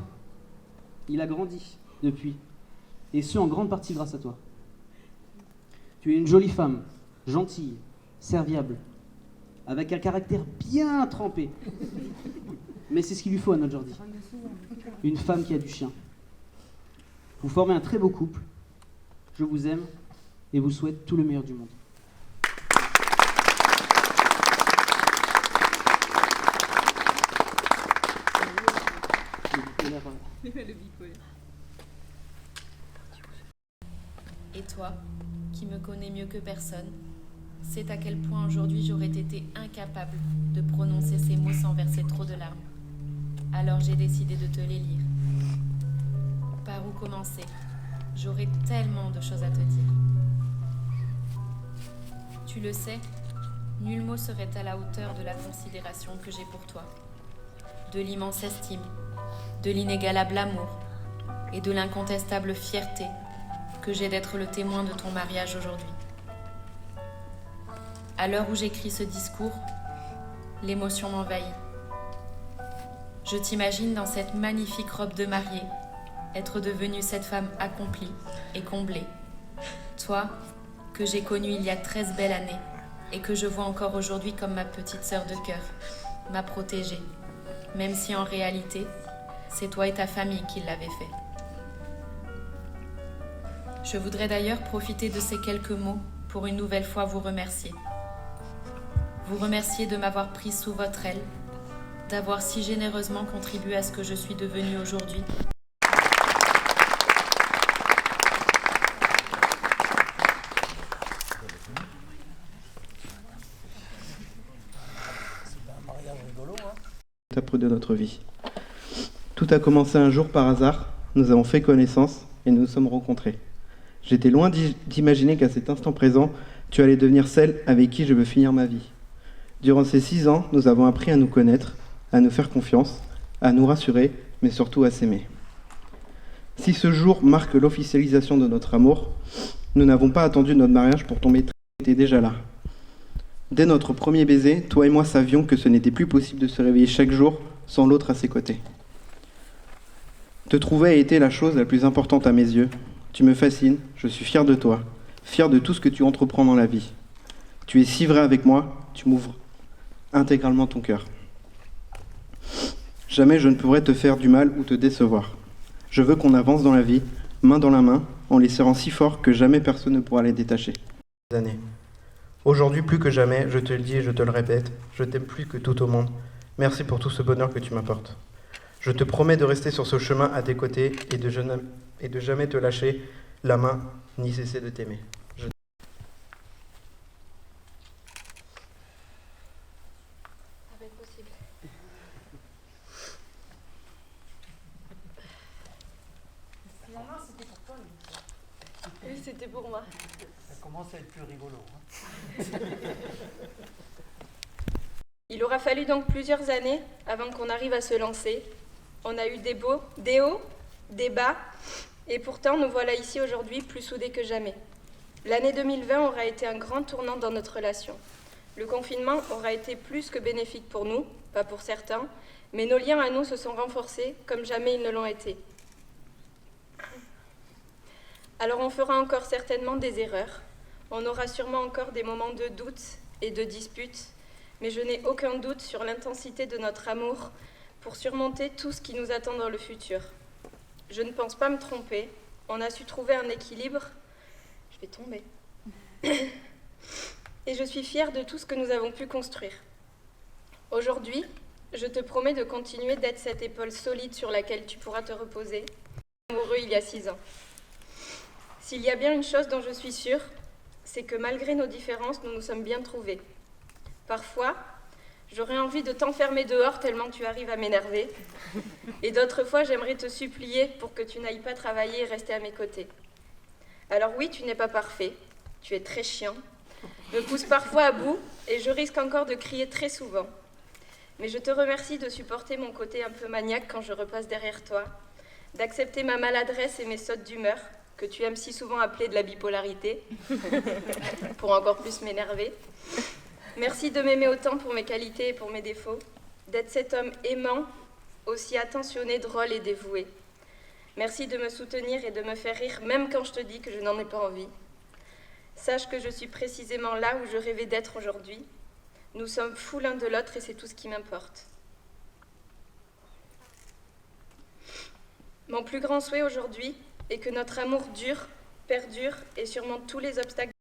il a grandi depuis, et ce en grande partie grâce à toi. Tu es une jolie femme, gentille, serviable, avec un caractère bien trempé. Mais c'est ce qu'il lui faut à notre Jordi. Une femme qui a du chien. Vous formez un très beau couple. Je vous aime et vous souhaite tout le meilleur du monde. Et toi, qui me connais mieux que personne, sais à quel point aujourd'hui j'aurais été incapable de prononcer ces mots sans verser trop de larmes. Alors j'ai décidé de te les lire. Par où commencer? J'aurais tellement de choses à te dire. Tu le sais, nul mot serait à la hauteur de la considération que j'ai pour toi, de l'immense estime, de l'inégalable amour et de l'incontestable fierté que j'ai d'être le témoin de ton mariage aujourd'hui. À l'heure où j'écris ce discours, l'émotion m'envahit. Je t'imagine dans cette magnifique robe de mariée, être devenue cette femme accomplie et comblée. Toi, que j'ai connue il y a 13 belles années et que je vois encore aujourd'hui comme ma petite sœur de cœur, ma protégée, même si en réalité, c'est toi et ta famille qui l'avez fait. Je voudrais d'ailleurs profiter de ces quelques mots pour une nouvelle fois vous remercier. Vous remercier de m'avoir prise sous votre aile, d'avoir si généreusement contribué à ce que je suis devenue aujourd'hui. Étape de notre vie. Tout a commencé un jour par hasard, nous avons fait connaissance et nous nous sommes rencontrés. J'étais loin d'imaginer qu'à cet instant présent, tu allais devenir celle avec qui je veux finir ma vie. Durant ces 6 ans, nous avons appris à nous connaître, à nous faire confiance, à nous rassurer, mais surtout à s'aimer. Si ce jour marque l'officialisation de notre amour, nous n'avons pas attendu notre mariage pour tomber très vite, était déjà là. Dès notre premier baiser, toi et moi savions que ce n'était plus possible de se réveiller chaque jour sans l'autre à ses côtés. Te trouver a été la chose la plus importante à mes yeux. Tu me fascines, je suis fier de toi, fier de tout ce que tu entreprends dans la vie. Tu es si vrai avec moi, tu m'ouvres intégralement ton cœur. Jamais je ne pourrais te faire du mal ou te décevoir. Je veux qu'on avance dans la vie, main dans la main, en les serrant si fort que jamais personne ne pourra les détacher. Aujourd'hui, plus que jamais, je te le dis et je te le répète, je t'aime plus que tout au monde. Merci pour tout ce bonheur que tu m'apportes. Je te promets de rester sur ce chemin à tes côtés et de jamais te lâcher la main ni cesser de t'aimer. Oui, c'était pour moi. Ça commence à être plus rigolo. Il aura fallu donc plusieurs années avant qu'on arrive à se lancer. On a eu des hauts, des bas, et pourtant nous voilà ici aujourd'hui plus soudés que jamais. L'année 2020 aura été un grand tournant dans notre relation. Le confinement aura été plus que bénéfique pour nous, pas pour certains, mais nos liens à nous se sont renforcés comme jamais ils ne l'ont été. Alors on fera encore certainement des erreurs, on aura sûrement encore des moments de doute et de dispute, mais je n'ai aucun doute sur l'intensité de notre amour pour surmonter tout ce qui nous attend dans le futur. Je ne pense pas me tromper, on a su trouver un équilibre. Je vais tomber. Et je suis fière de tout ce que nous avons pu construire. Aujourd'hui, je te promets de continuer d'être cette épaule solide sur laquelle tu pourras te reposer. Amoureux il y a 6 ans. S'il y a bien une chose dont je suis sûre, c'est que malgré nos différences, nous nous sommes bien trouvés. Parfois, j'aurais envie de t'enfermer dehors tellement tu arrives à m'énerver. Et d'autres fois, j'aimerais te supplier pour que tu n'ailles pas travailler et rester à mes côtés. Alors oui, tu n'es pas parfait, tu es très chiant, me pousse parfois à bout et je risque encore de crier très souvent. Mais je te remercie de supporter mon côté un peu maniaque quand je repasse derrière toi, d'accepter ma maladresse et mes sautes d'humeur, que tu aimes si souvent appeler de la bipolarité, pour encore plus m'énerver. Merci de m'aimer autant pour mes qualités et pour mes défauts, d'être cet homme aimant, aussi attentionné, drôle et dévoué. Merci de me soutenir et de me faire rire, même quand je te dis que je n'en ai pas envie. Sache que je suis précisément là où je rêvais d'être aujourd'hui. Nous sommes fous l'un de l'autre et c'est tout ce qui m'importe. Mon plus grand souhait aujourd'hui est que notre amour dure, perdure et surmonte tous les obstacles.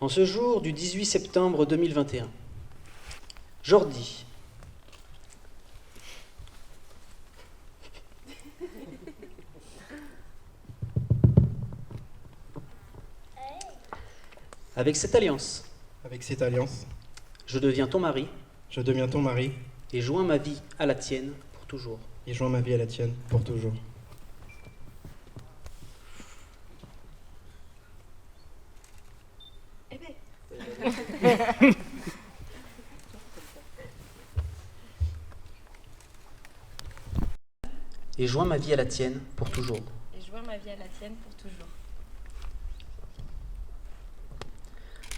En ce jour du 18 septembre 2021, Jordi. Avec cette alliance, je deviens ton mari, et joins ma vie à la tienne pour toujours. Et joins ma vie à la tienne pour toujours.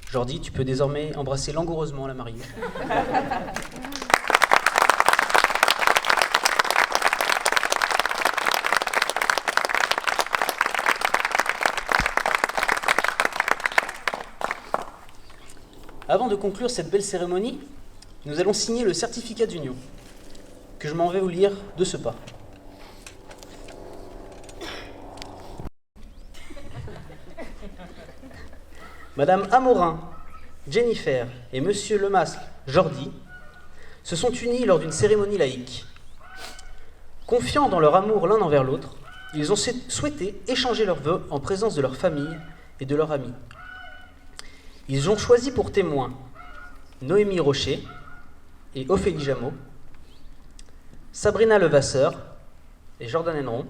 Jordi, tu peux désormais embrasser langoureusement la mariée. Avant de conclure cette belle cérémonie, nous allons signer le certificat d'union, que je m'en vais vous lire de ce pas. Madame Amorin, Jennifer et Monsieur Lemasque, Jordi, se sont unis lors d'une cérémonie laïque. Confiants dans leur amour l'un envers l'autre, ils ont souhaité échanger leurs vœux en présence de leur famille et de leurs amis. Ils ont choisi pour témoins Noémie Rocher et Ophélie Jameau, Sabrina Levasseur et Jordan Henron,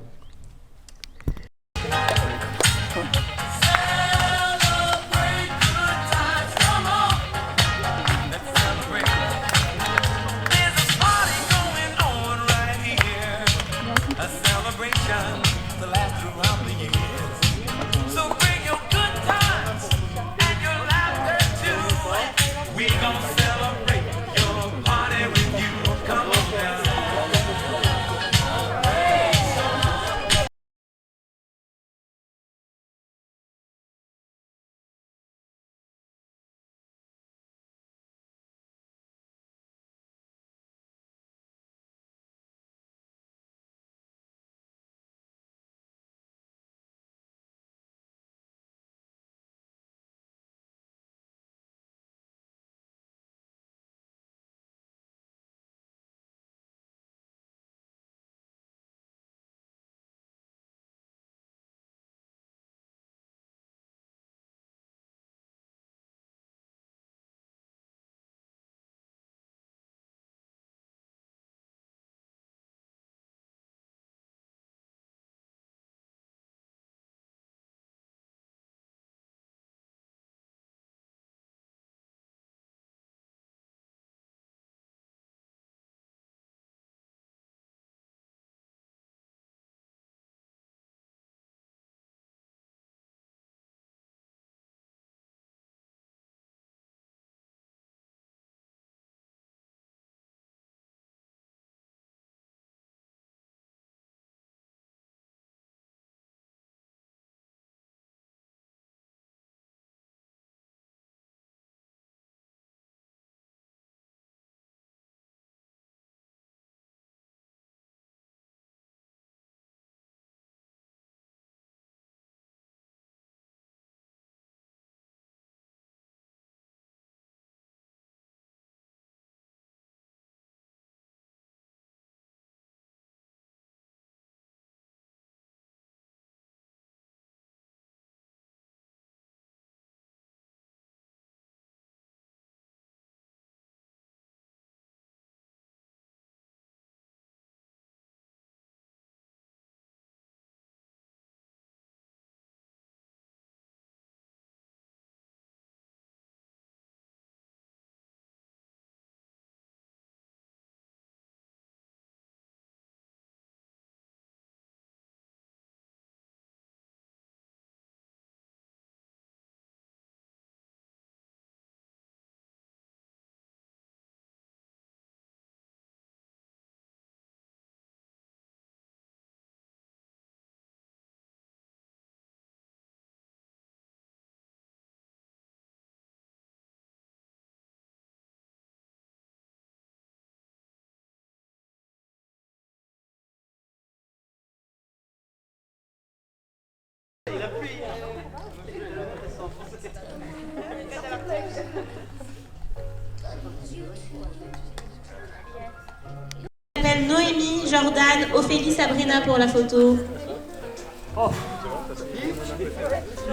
Jordan, Ophélie, Sabrina pour la photo.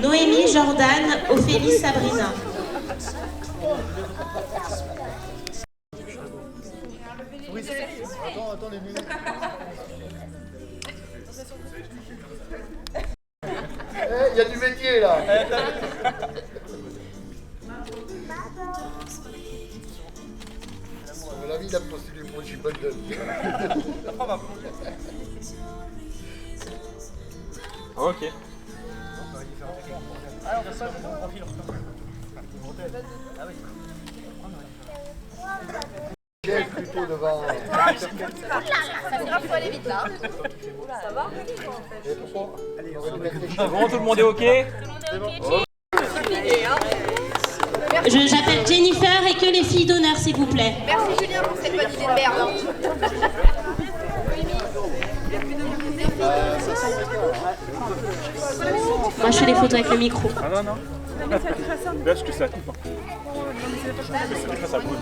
Noémie, Jordan, Ophélie, Sabrina. Attends les minutes. Il y a du métier là. La vie, il a postulé pour une bundle. Ok. Ah, on a ça, on profil. Ah oui. Quel plutôt devant. Ça veut dire qu'il faut aller vite là. Ça va? C'est bon, tout le monde est ok? J'appelle Jennifer et que les filles d'honneur, s'il vous plaît. Merci Julien pour cette bonne idée de merde. Moi, je fais les photos avec le micro. Ah non, non. Là, je que ça coupe. Ça coupe.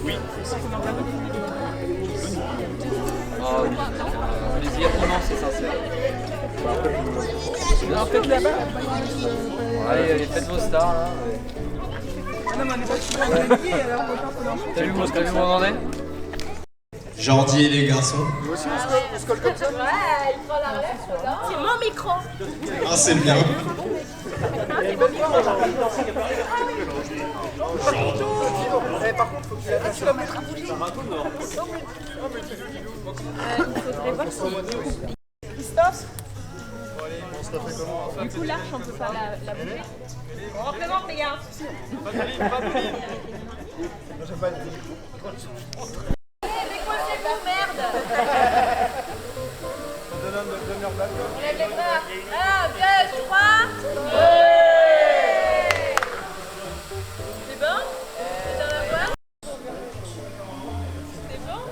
Oui. Oh oui. Plaisir immense et sincère. Alors, faites là-bas. Allez, faites vos stars là. Non, mais on n'est pas sur la ligne, alors T'as vu où on en est? Gentil les garçons. Nous aussi on se colle comme ça. Ouais, il prend la relève, là. C'est mon micro. Ah c'est bien. Par contre, faut que tu la mettes à bouger. Il faudrait voir si... Christophe, du coup l'arche on peut pas la bouger. On représente les gars. Merde. On lève les bras. 1, 2, 3. C'est bon? C'est dans la voie? C'est bon?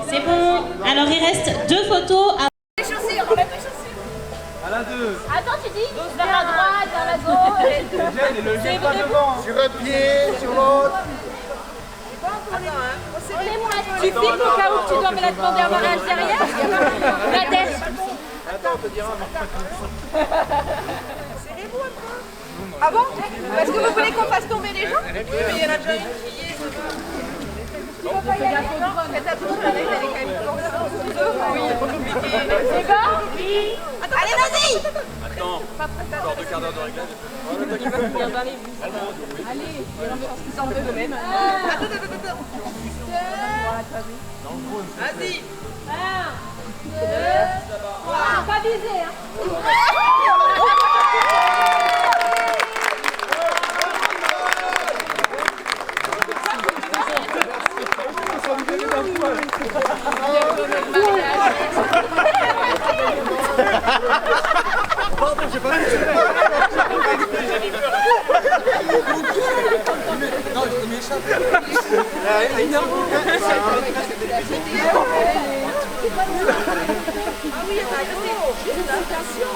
C'est bon. Alors, il reste 2 photos à... Les chaussures, on lève les chaussures. À la 2. Attends, tu dis vers la droite, vers la gauche. C'est pas devant. Sur un pied, sur l'autre. Tu filmes au cas où tu dois me la demander en mariage derrière. La tête. Attends, on te dira. Serrez-vous un peu. Ah bon? Parce que vous voulez qu'on fasse tomber les gens? Oui, mais il y en a déjà une qui y est. Tu vas pas y aller? Non, faites attention, la lettre, elle est quand même dangereuse. Oui, c'est compliqué. C'est bon? Oui. Allez, vas-y! Attends, encore 2 quarts d'heure de réglage. Bien dans les vues. Allez, ils en veulent de même. Attends. Vas-y! 1, 2, 3. Pas viser, hein. Pardon, j'ai pas vu. Non, il m'échappe. Ah oui, attention!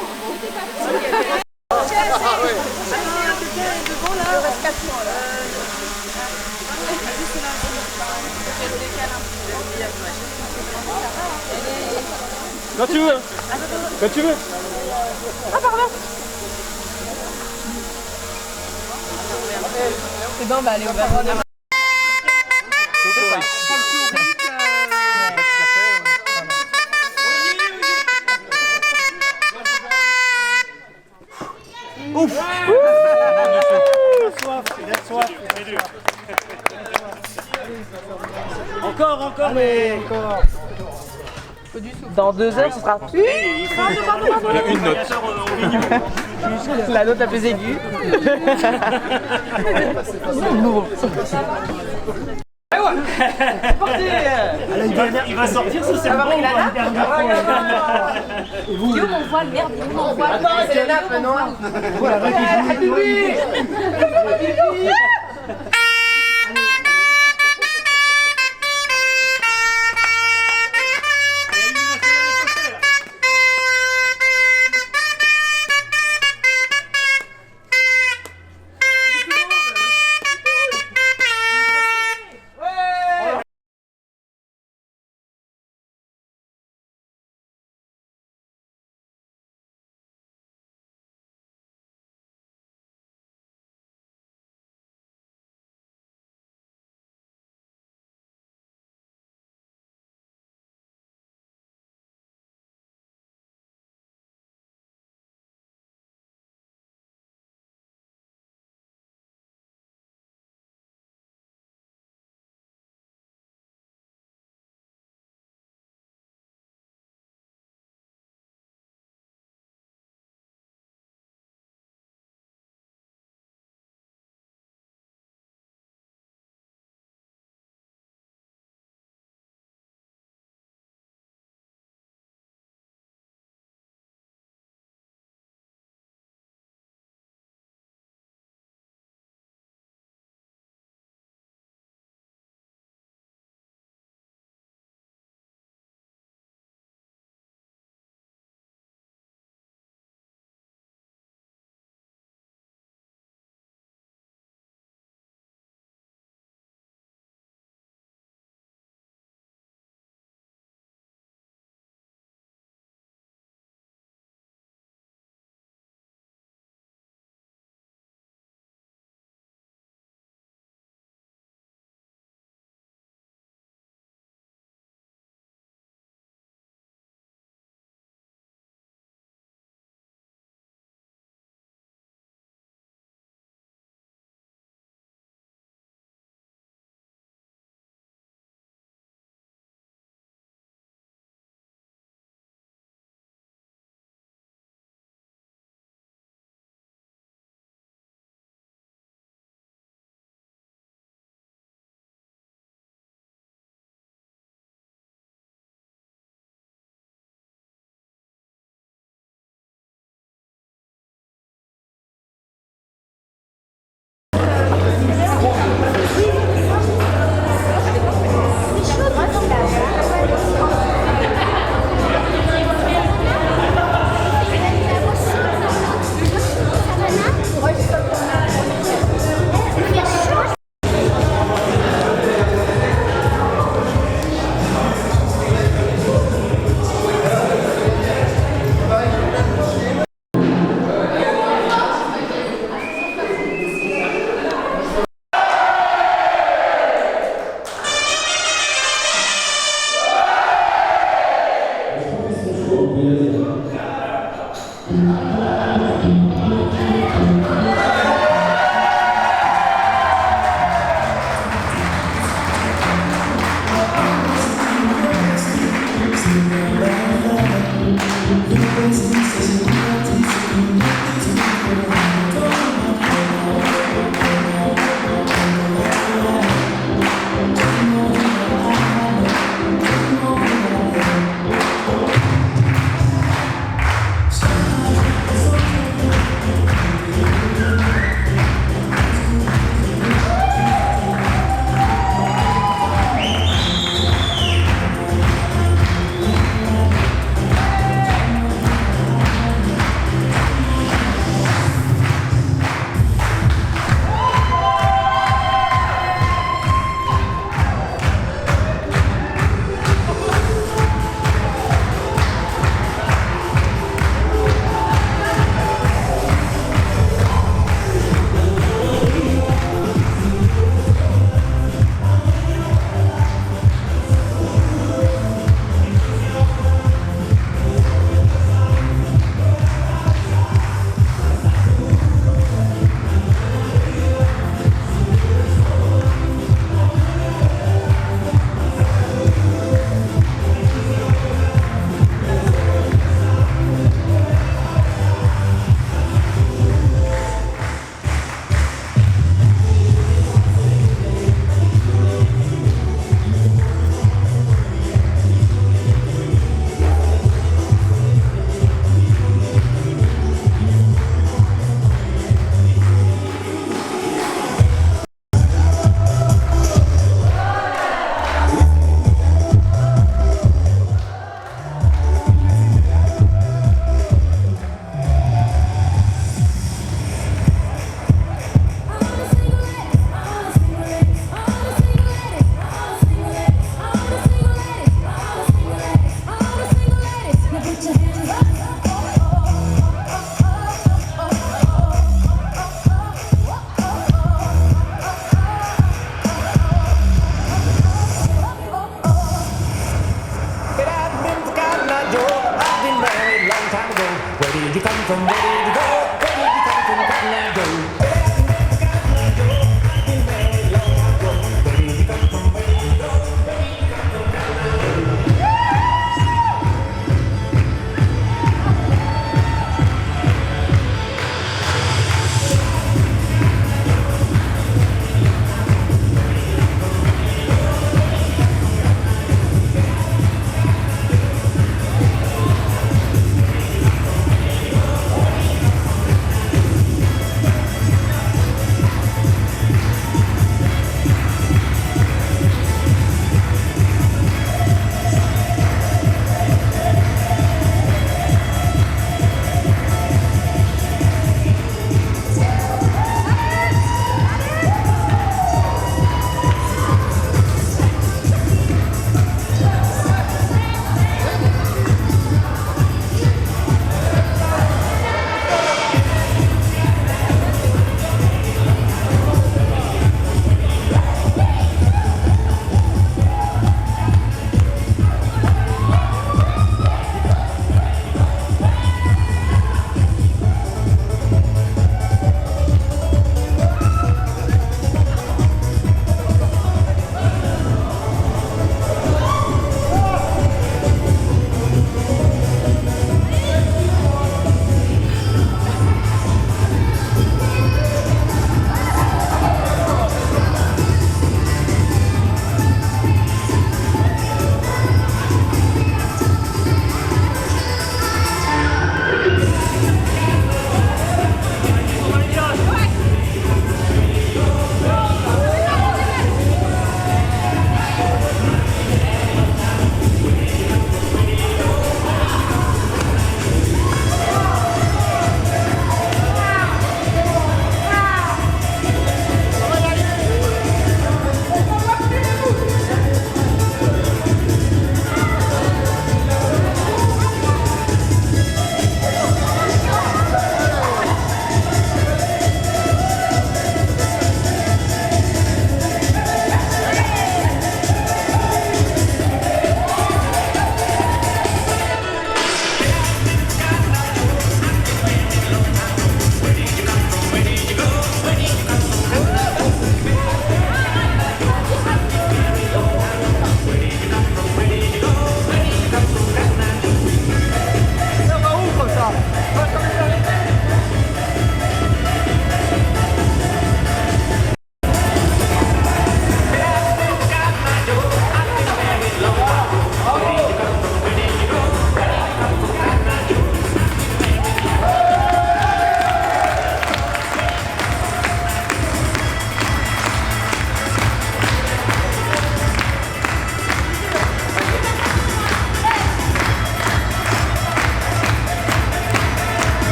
Quand tu veux. Quand tu veux. Ah, pardon. C'est bon, on va aller au bar. C'est ça. Ouf. Encore, mais encore. Dans 2 heures, ce sera plus. Une note. La note la plus aiguë. Il va sortir ce serpent. Guillaume, on voit le merde. On voit Attends, c'est la nappe, non? Voilà,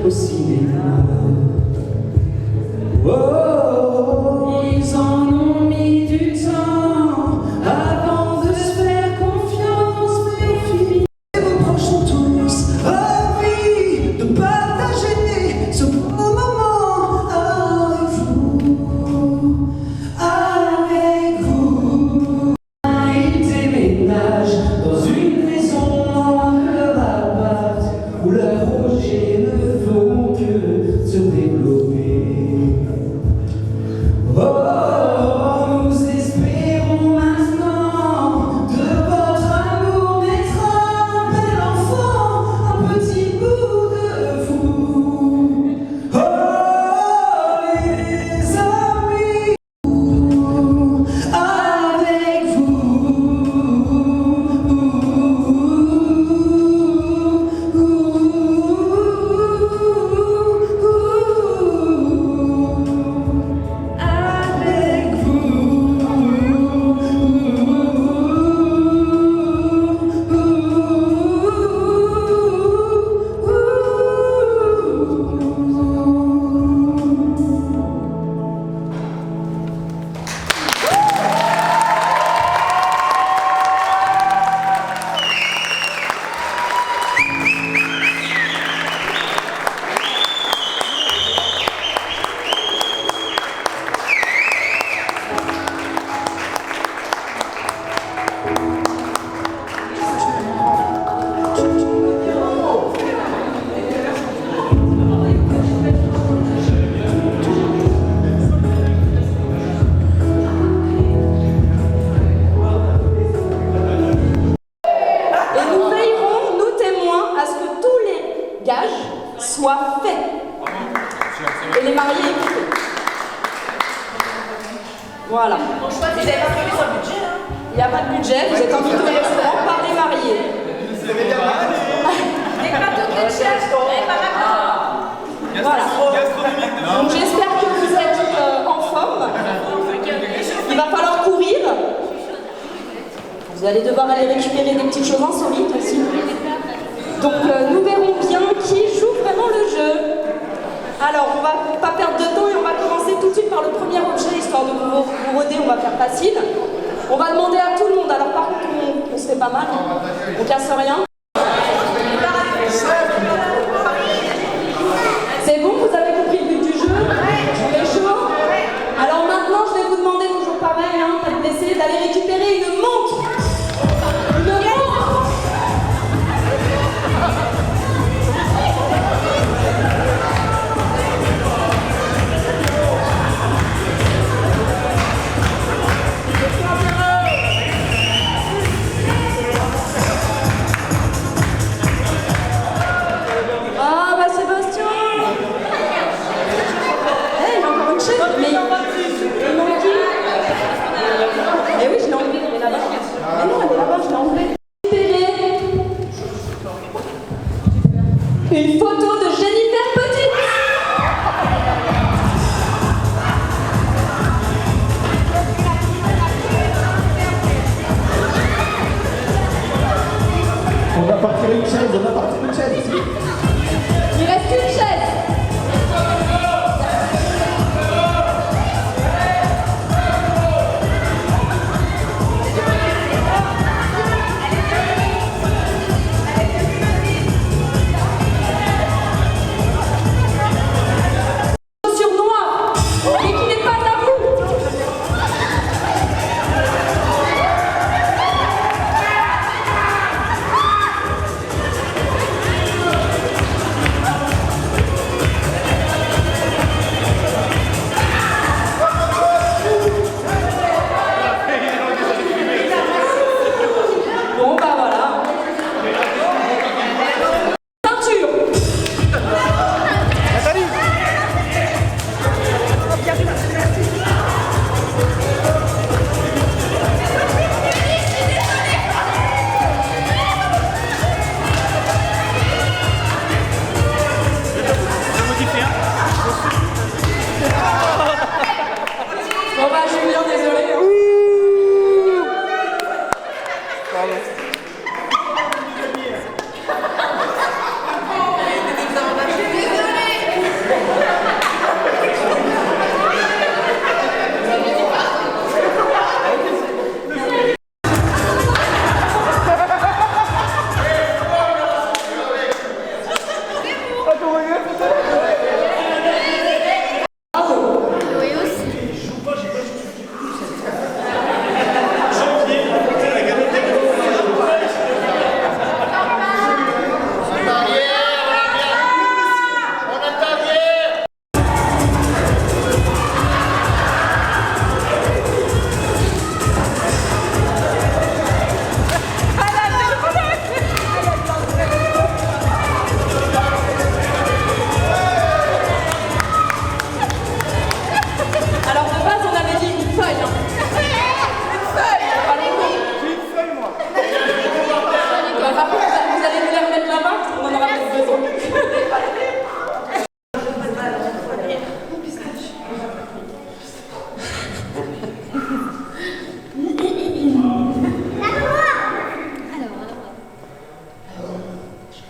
au cinéma. Oh, ils en ont mis du temps avant de se faire confiance, mais au fil, vos proches sont tous ravis de partager ce beau moment avec vous. Ils déménagent dans une maison dans leur appart où leurs projets ne font que se développer. Oh, nous espérons maintenant de votre amour naîtra un bel enfant, un petit bout de vous. Oh, les amis, avec Et nous veillerons, nous témoins, à ce que tous les gages soient faits. Et les mariés écoutés. Voilà. Vous n'avez pas prévu un budget, hein? Il n'y a pas de budget, vous êtes invités au restaurant par les mariés. Les plateaux de chef, voilà. Donc j'espère que vous êtes en forme. Il va falloir courir. Vous allez devoir aller récupérer des petites choses insolites aussi. Donc nous verrons bien qui joue vraiment le jeu. Alors on va pas perdre de temps et on va commencer tout de suite par le premier objet, histoire de vous roder, on va faire facile. On va demander à tout le monde, alors par contre on se fait pas mal, on casse rien. C'est bon, vous avez compris le but du jeu? On est chaud? Alors maintenant je vais vous demander toujours pareil, hein, pas de blesser, d'aller récupérer une montre. Une montre. Ah bah Sébastien. Eh, il y a encore une chaise, mais il manque qui? Eh oui, je l'ai enlevé, elle est là-bas. Mais non, elle est là-bas, je l'ai enlevé. Une photo de Jennifer Petit. On va partir une chaise, on va partir une chaise ici. Il reste une chaise. Sur noir, mais qui n'est pas à vous.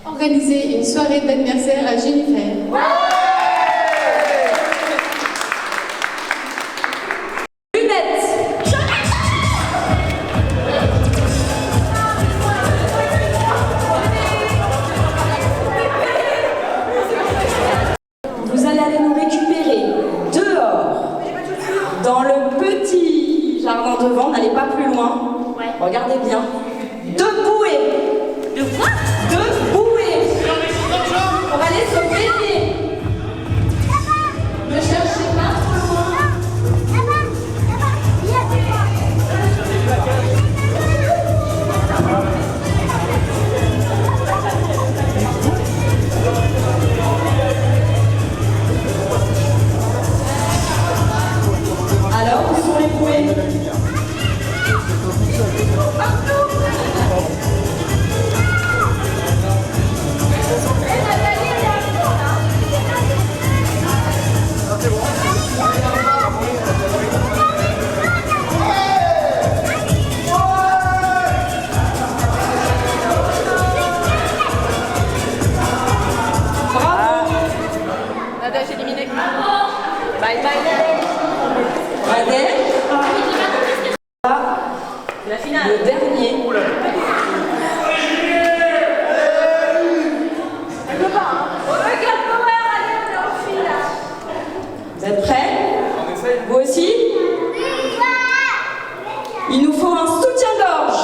organiser une soirée d'anniversaire à Jennifer. Vous allez aller nous récupérer dehors, dans le petit jardin devant, n'allez pas plus loin. Regardez bien. Deux bouées. De quoi? Deux bouées. On va aller se baigner. Ne cherchez pas trop loin. Alors, où sont les bouées? Nadège éliminée. Bye bye. Nadège. La finale. Le dernier. Elle peut pas, hein. Regarde Power, allez, on est en file là. Vous êtes prêts? Vous aussi? Il nous faut un soutien-gorge.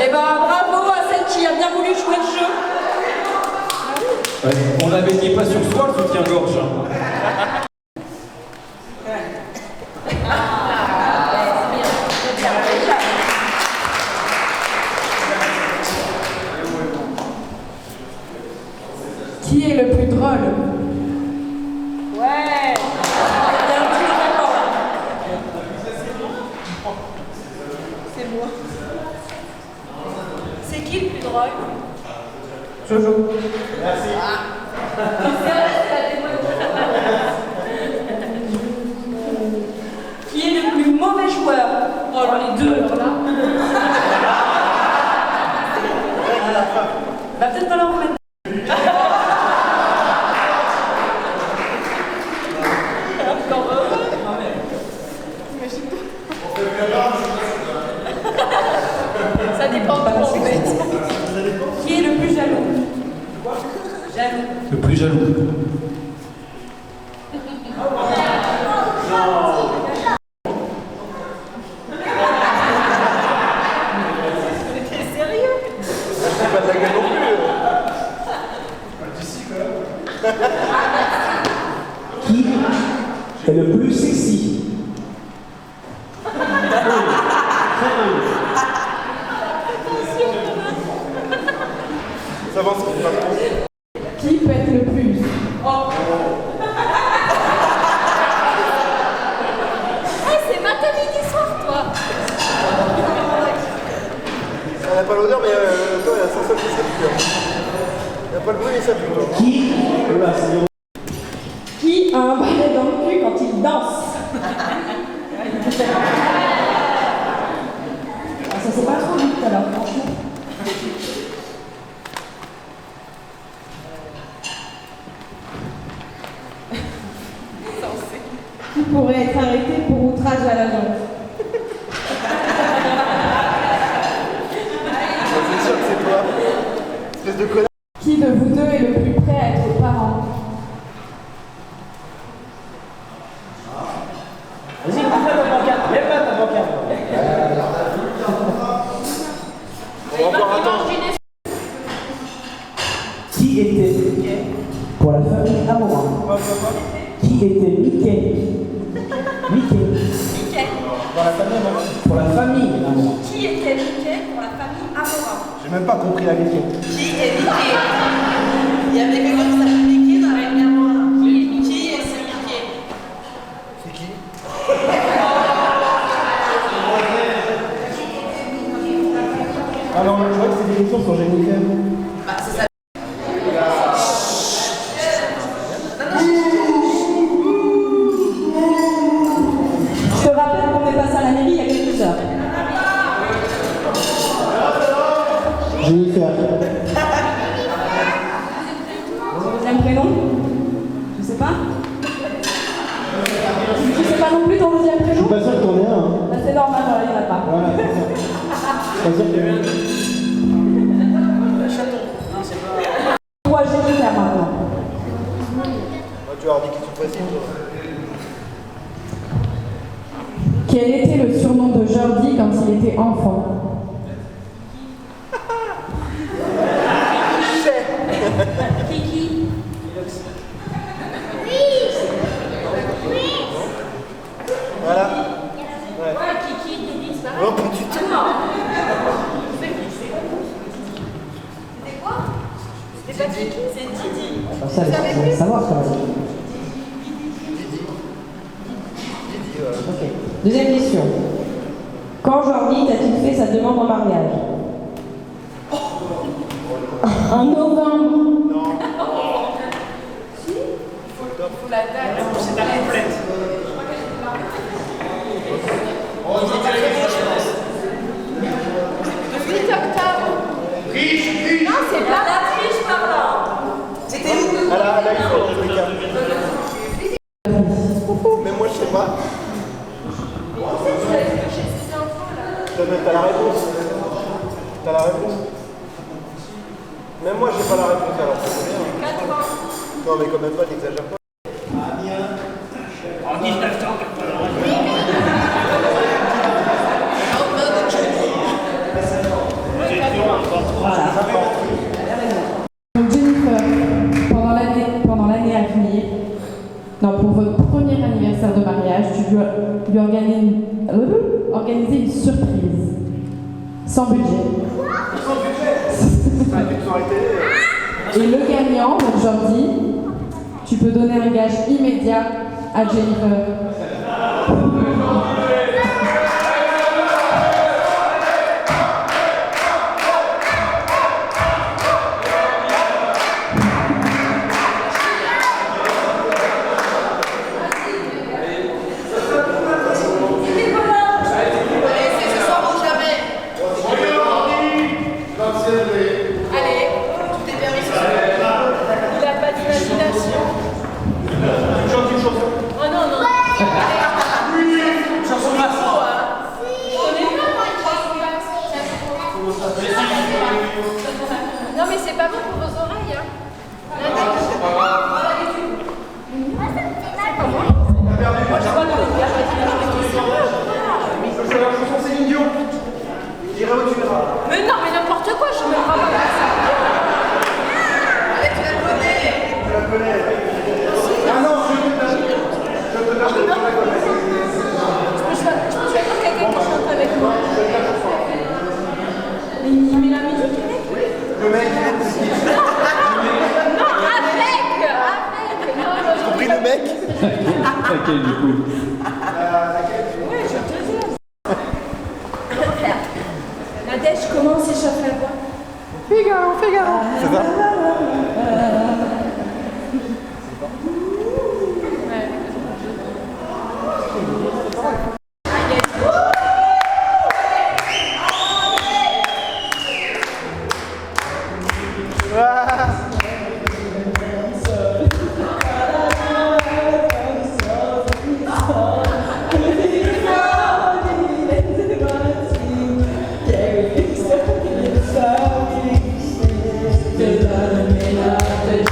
Eh ben bravo à celle qui a bien voulu jouer le jeu. Ouais, on n'avait dit pas sur soi le soutien-gorge. Qui est le plus drôle? Ouais. C'est moi. C'est qui le plus drôle? Jojo. Merci. Qui est le plus mauvais joueur? Oh, les deux, alors là. Va peut-être pas leur remettre. Encore heureux. Ça dépend pas en fait. Qui est le plus jaloux? Jaloux. Le plus jaloux. T'es sérieux? C'est pas de la gueule non plus. Qui est le plus sexy? Ça avance pas trop. Qui pète le plus? Hey, c'est matin, midi, soir, toi. On n'a pas l'odeur, mais toi, il y a ça qui s'appuie. Il n'y a pas le bruit, mais ça pue. Qui a un balai dans le cul quand il danse? Ah, ça c'est pas trop vite alors, franchement. Qui pourrait être arrêté pour outrage à la jambe? C'est sûr que c'est toi. Espèce de connard. Qui de vous deux est le plus prêt à être parent? Vas-y, lève pas ta pancarte. On va encore attendre. Qui était pour la famille Amora? Qui était Mickey? Mickey. Mickey. Pour la famille Amora. Qui était Mickey? pour la famille Amora. J'ai même pas compris la question. Qui est Mickey? Il y avait quelqu'un qui s'appelle Mickey dans la famille Amora. Qui est ce Mickey? C'est qui? Alors, je crois que c'est des questions sur Jennifer. Bah, c'est ça. Je te rappelle qu'on est passé à la mairie il y a quelques heures. Jennifer. Deuxième prénom? Je sais pas. Tu sais pas non plus ton deuxième prénom? Je suis pas sûr que t'en aies un. Hein. Bah, c'est normal, voilà, il n'y en a pas. Voilà, c'est ça. Je suis pas sûr qu'il y en ait un. Toi, Jennifer maintenant. Tu vas avoir des questions faciles, toi. Quel était le surnom de Jordi quand il était enfant? Kiki. Voilà. Ouais, Kiki, Kiki, c'est pareil. Non, pas du tout. C'était quoi? C'était pas Kiki, c'est Didi. Ça, il faut savoir quand même. Ok. Deuxième question. Quand Jordi t'a-t-il fait sa demande en mariage? En novembre. Faut la date. C'est la complète. Le 8 octobre. Non, c'est pas la triche, pardon. C'était où? Elle a eu fort, Rebecca. Mais moi, je sais pas. T'as la réponse. T'as la réponse. Même moi, j'ai pas la réponse alors. 4 ans. Non, mais quand même pas, n'exagère pas. En 1980. Donc Jennifer, pendant l'année à venir, non, pour votre premier anniversaire de mariage, tu dois lui organiser une surprise. Sans budget. Sans budget. Et le gagnant, donc Jordi, tu peux donner un gage immédiat à Jennifer. Allez, tout est permis ce soir. Il a pas d'imagination. Tu chantes une chanson. Oh non, non. Chanson basse. Non, mais c'est pas bon pour vos oreilles. Hein. Moi, je vois dans les gars, je la chanson Céline Dion. Je dirais où tu verras. Mais non, mais n'importe quoi, je me crois pas comme ça. Allez, tu la connais. Tu la connais. Ah non, je te donne. Je te donne, tu la connais. Je peux choisir quelqu'un qui chante avec moi. Mais il met la musique avec. Le mec, il est petit. Non, avec. Non, J'ai compris le mec. Laquelle du coup? Ouais, je te dis. Nadège, comment s'échappe la voix? Figaro, Figaro. C'est ça? Te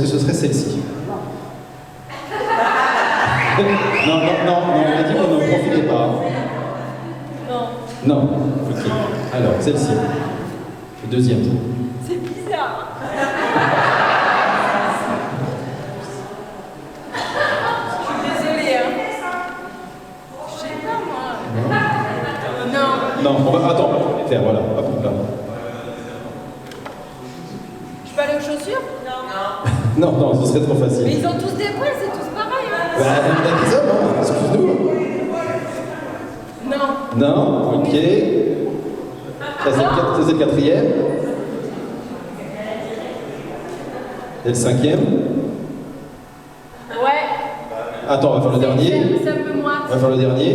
que ce serait celle-ci? Non, on a dit qu'on n'en profitait pas. Non. Ok. Alors, celle-ci. Le deuxième. C'est bizarre. Je suis désolée, hein. Je sais pas, moi. Non. Non, on va. Attends, faire, voilà. Hop, là. Je peux aller aux chaussures? Non. Non, ce serait trop facile. Mais ils ont tous des poils, c'est tous pareil. Hein. Bah, on a des hommes, hein, excuse-nous. Non. Non, ok. Ça, c'est le quatrième. Et le cinquième. Ouais. Attends, on va faire le dernier. C'est un peu moins. On va faire le dernier.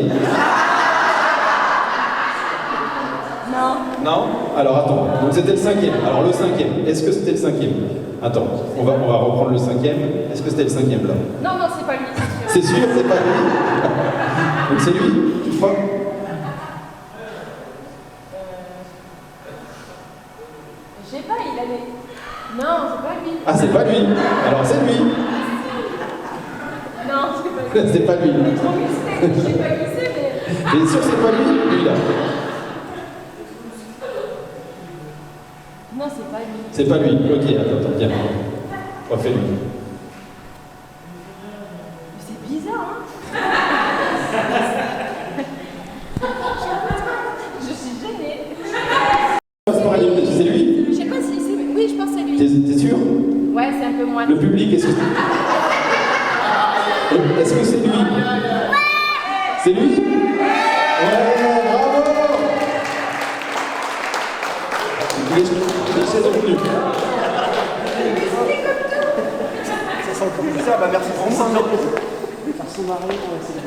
Non. Non? Alors attends, donc c'était le cinquième. Alors le cinquième, est-ce que c'était le cinquième? Attends, on va reprendre le cinquième. Est-ce que c'était le cinquième là? Non, c'est pas lui, C'est sûr, c'est pas lui. Donc c'est lui, tu crois? Je sais pas, il avait... Non, c'est pas lui. Ah, c'est pas lui. Alors c'est lui. Non, c'est pas lui. C'est pas lui. Je sais pas qui c'est, mais... T'es sûr que c'est pas lui? Lui là. Non, c'est pas lui. C'est pas lui. Ok, attends, viens. Refais-lui. C'est bizarre, hein. Je suis gênée. C'est lui? Je sais pas si c'est... Oui, je pense que c'est lui. T'es sûr? Ouais, c'est un peu moins. Le public, est-ce que c'est... Est-ce que c'est lui? C'est lui? Ouais, bravo! Les saisons venues. Ça sent comme ça, bah merci pour moi. Merci Marie pour essayer.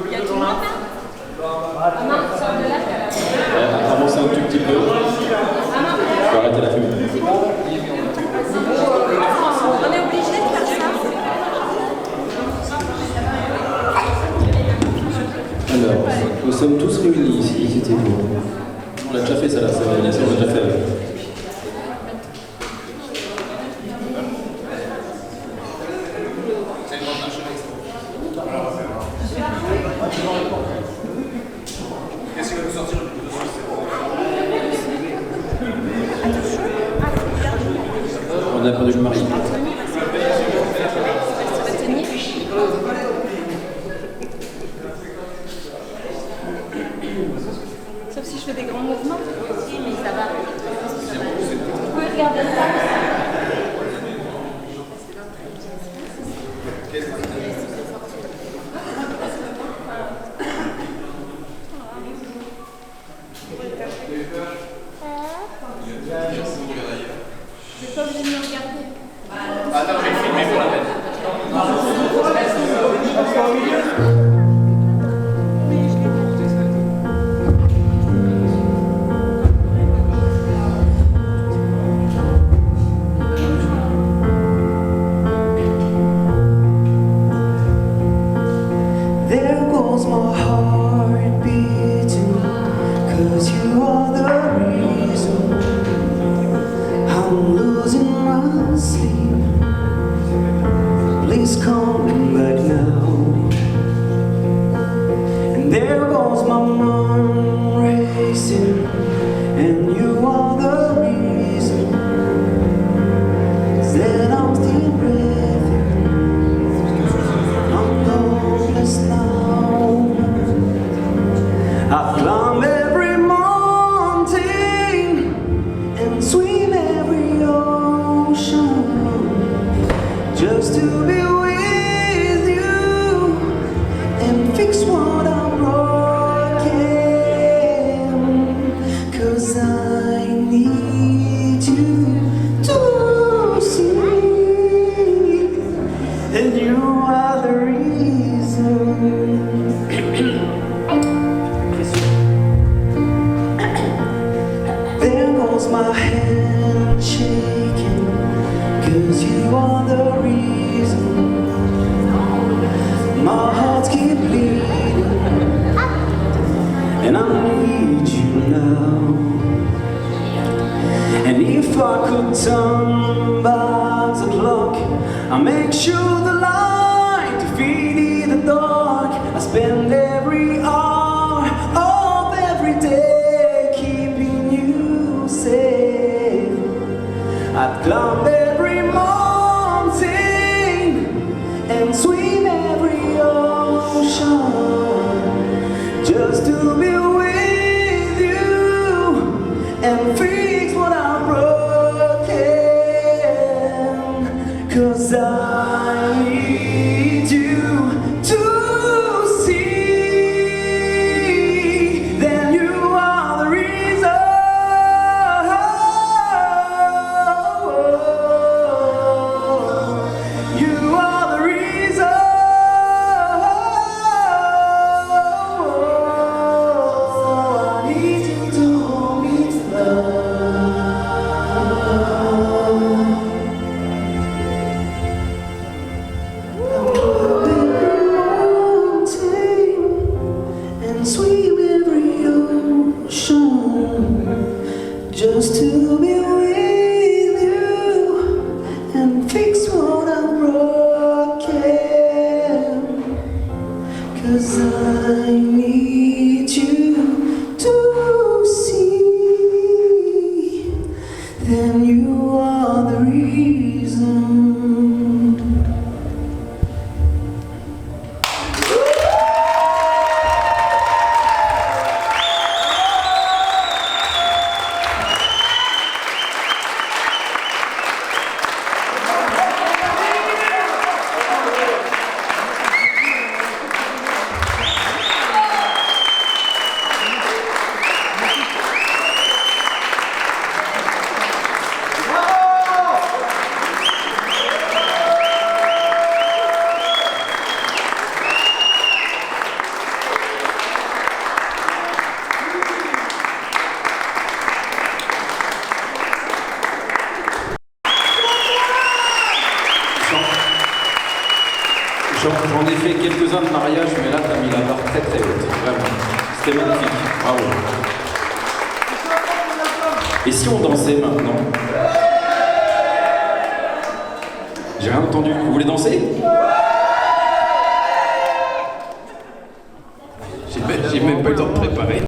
plus de gens là. Avancez un tout petit peu. Je vais arrêter la fumée. On est obligé de faire ça. Alors, nous sommes tous réunis ici, c'était beau. On l'a déjà fait ça là, ça on l'a déjà fait. Qu'est-ce qui va nous sortir le plus de On a perdu le mari. Sauf si je fais des grands mouvements. Si, mais ça va. Vous pouvez regarder ça. Vous n'êtes pas obligé de me regarder. Attends, j'ai filmé pour la peine. There goes my heart beating, 'cause you are the reason I'm losing my sleep. Please come back now. And there goes my mind racing, and you are the reason that I'm still breathing. I'm hopeless now. I've climbed every mountain and swim every ocean just to be with you and fix what I'm broken. 'Cause I need you to see, and you are the reason. There goes my hand shaking, 'cause you are the reason my heart keeps bleeding, and I need you now. And if I could turn back the clock, I'll make sure the light defeated the dark. I spend every hour of every day keeping you safe. I've climbed every mountain and swim every ocean just to be with you and fix what I'm broken. 'Cause I need you to see, then you are the reason. You are the reason. faute, vraiment. C'était magnifique, bravo. Et si on dansait maintenant? J'ai rien entendu. Vous voulez danser? J'ai même pas eu le temps de préparer.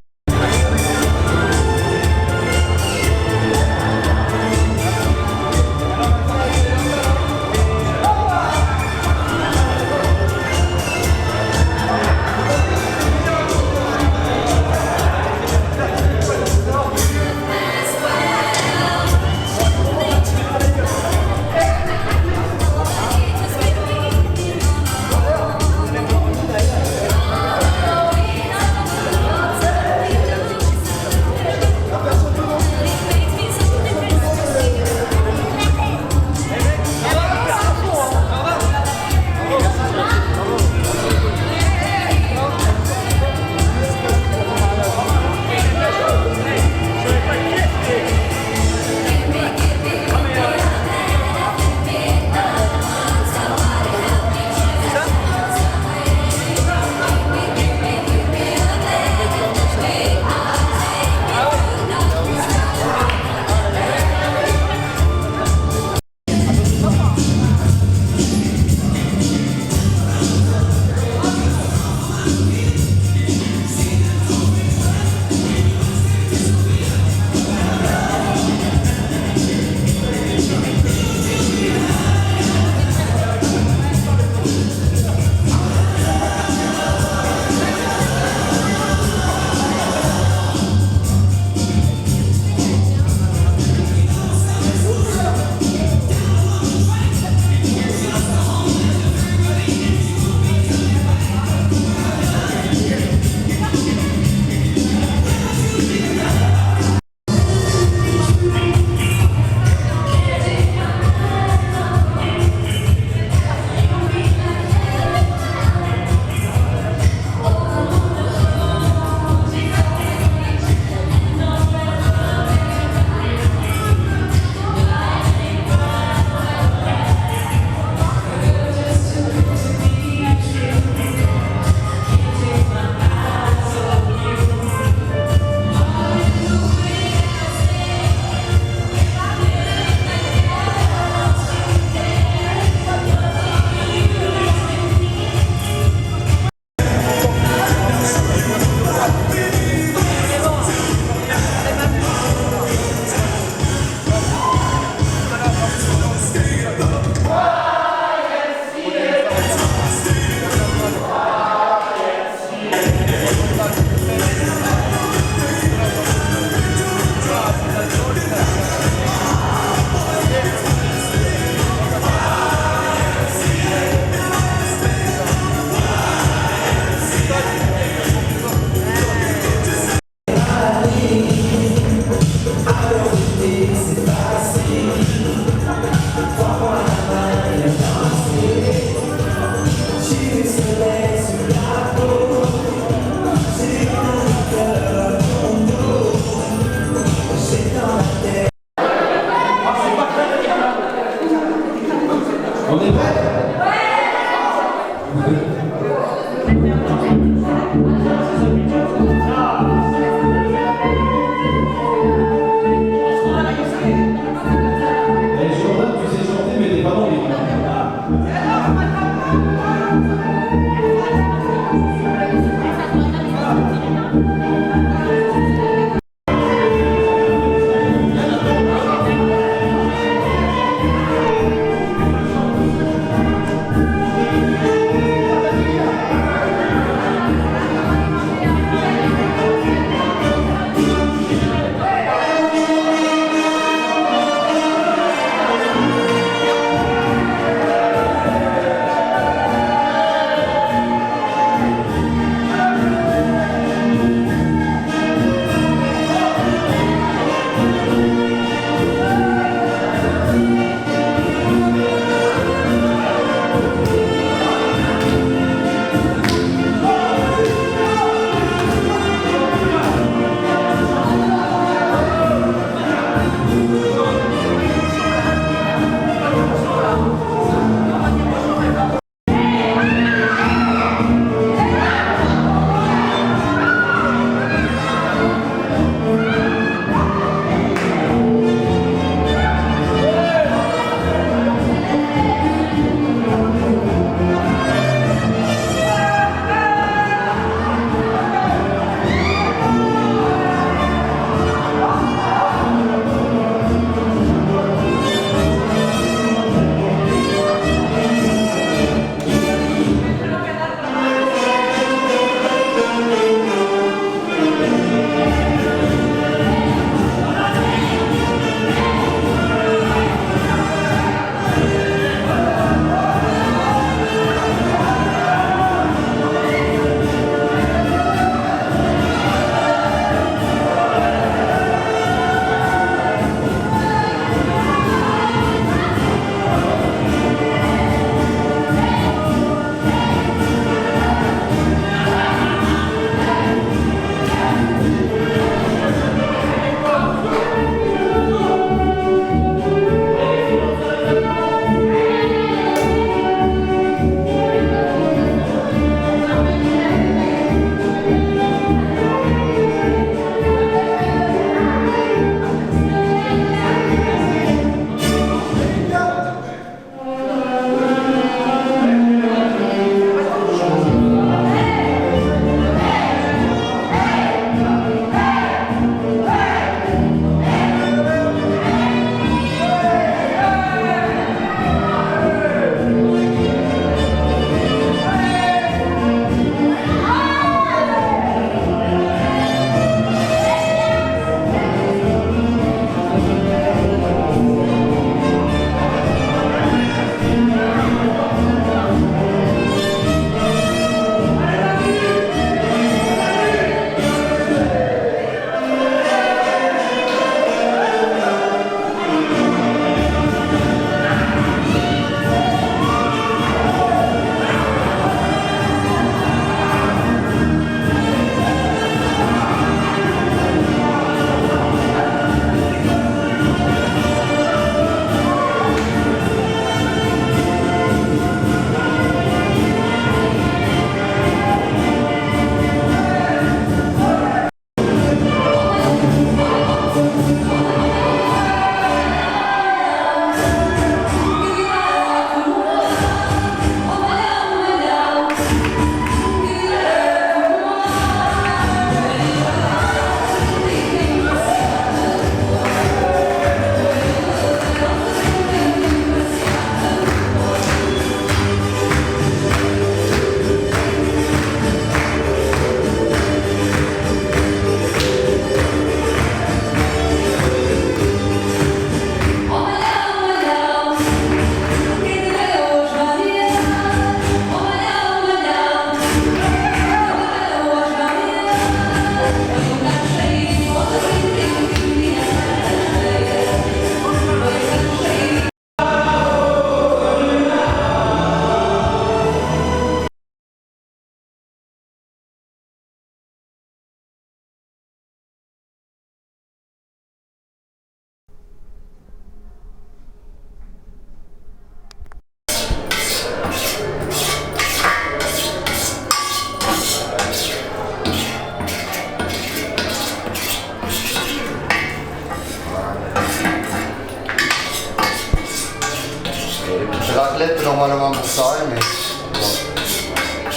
normalement pour ça, hein, mais bon,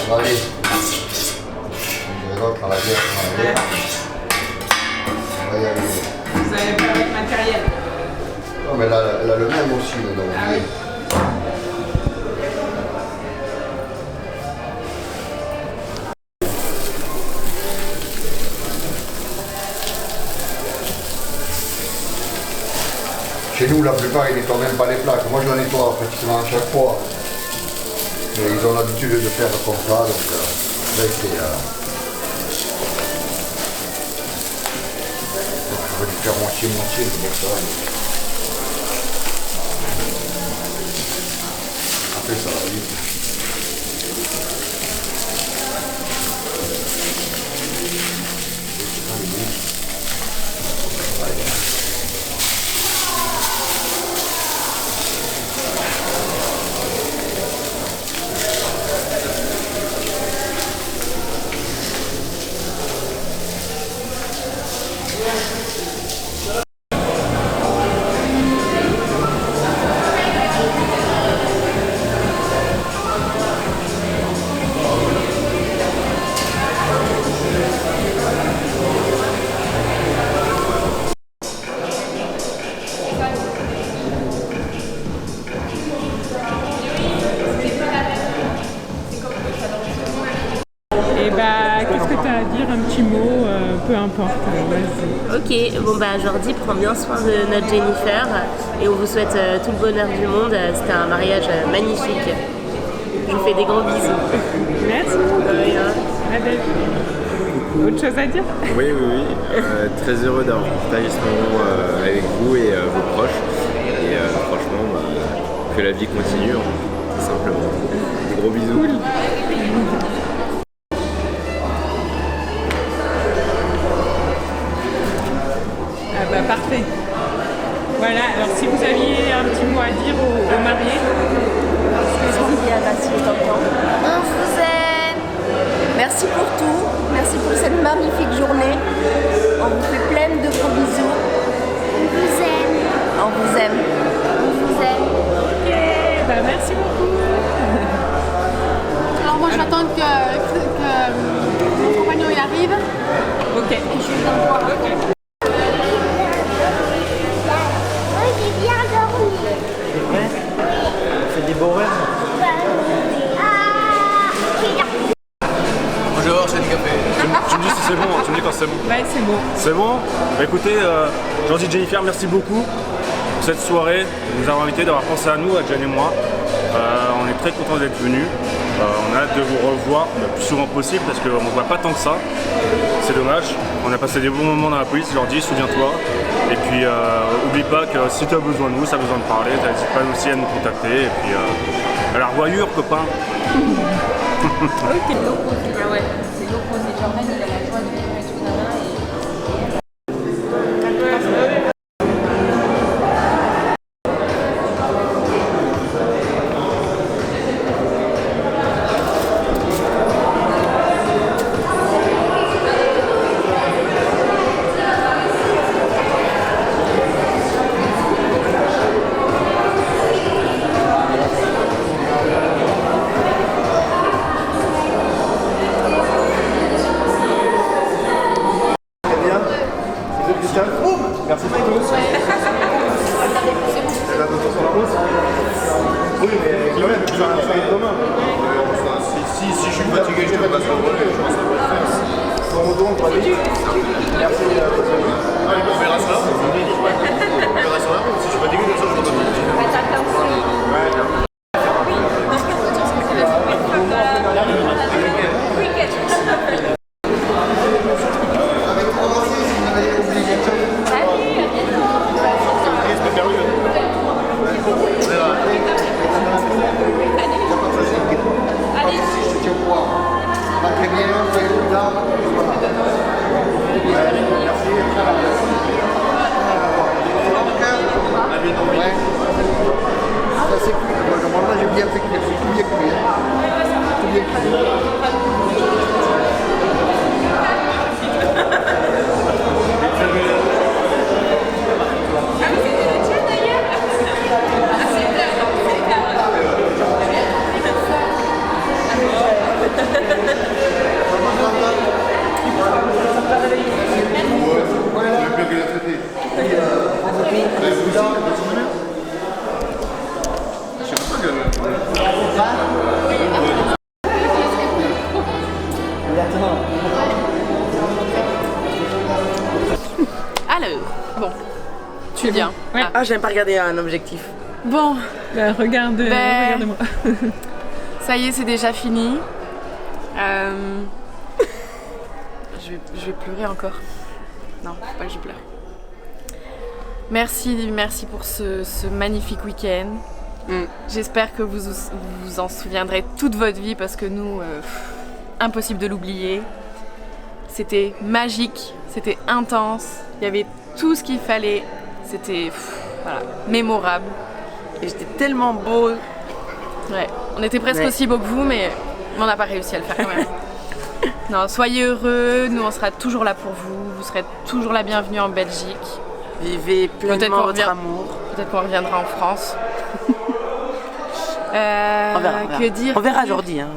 on va aller. Les autres, on va dire, on va aller. On va y aller. Vous avez pas votre matériel? Non, mais elle a le même aussi, donc. Ah oui. Chez nous, la plupart, ils nettoient même pas les plaques. Moi, je la nettoie pratiquement à chaque fois. Mais ils ont l'habitude de faire comme ça, donc là, c'est... je vais lui faire moitié-moitié, c'est pour ça. Après, ça va vite. Qu'est-ce que tu as à dire, un petit mot, peu importe, vas-y. Ok, bon bah Jordi prend bien soin de notre Jennifer et on vous souhaite tout le bonheur du monde. C'était un mariage magnifique. Je vous fais des gros bisous. Merci. Adèle, autre chose à dire? Oui. Très heureux d'avoir partagé ce moment avec vous et vos proches. Et franchement, que la vie continue, tout simplement. Des gros bisous. Cool. Parfait. Voilà, alors si vous aviez un petit mot à dire aux mariés. On vous aime. Merci pour tout. Merci pour cette magnifique journée. On vous fait plein de gros bisous. On vous aime. On vous aime. On vous aime. Ok, bah merci beaucoup. Alors moi j'attends que mon compagnon il arrive. Ok. Et je vais le voir. Ok. Des beaux rêves. Moi je vais voir chez le café. Tu me dis si c'est bon, tu me dis quand c'est bon. Ouais, c'est bon. C'est bon? Bah écoutez, Jordi, Jennifer, merci beaucoup pour cette soirée, de nous avoir invités, d'avoir pensé à nous, à Jen et moi. On est très contents d'être venus. On a hâte de vous revoir le plus souvent possible parce qu'on ne voit pas tant que ça. C'est dommage. On a passé des bons moments dans la police, Jordi, souviens-toi. Et puis oublie pas que si tu as besoin de nous, si tu as besoin de parler, n'hésite pas aussi à nous contacter. Et puis à la revoyure, copain. Ok. Ah ouais, c'est l'eau c'est Jordan, il a la joie de vivre avec son nana et... Merci Maïdo. Elle a d'autres sur la route. Oui, mais quand même, tu as un travail commun. Si je suis fatigué, je te passe le relais. Je pense que ça va le faire. On retourne, on va aller. Merci. On verra ça. On verra sur la route. Si je suis fatigué, comme ça, je reviens. Merci. qu'il a traité. Je sais pas Alors, bon, tu viens. Ouais. Ah, j'aime pas regarder un objectif. Bon. Regardez-moi. Ça y est, c'est déjà fini. Je vais pleurer encore. Non, faut pas que je pleure. Merci pour ce magnifique week-end. J'espère que vous vous en souviendrez toute votre vie parce que nous, impossible de l'oublier. C'était magique, c'était intense, il y avait tout ce qu'il fallait, c'était voilà, mémorable. Et j'étais tellement beau. Ouais, on était presque aussi beaux que vous, mais on n'a pas réussi à le faire quand même. Non, soyez heureux, nous on sera toujours là pour vous, vous serez toujours la bienvenue en Belgique. Vivez pleinement votre amour. Peut-être qu'on reviendra en France. On verra. Que dire? On verra Jordi. Hein.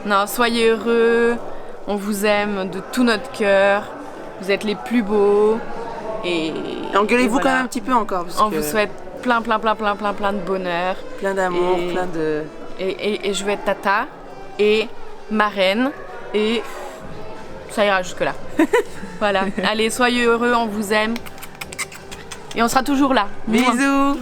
Non, soyez heureux, on vous aime de tout notre cœur, vous êtes les plus beaux. Et engueulez-vous quand même un petit peu encore. On vous souhaite plein de bonheur. Plein d'amour, plein de... Et je vais être tata et marraine et ça ira jusque là. Voilà, allez, soyez heureux, on vous aime et on sera toujours là. Bisous.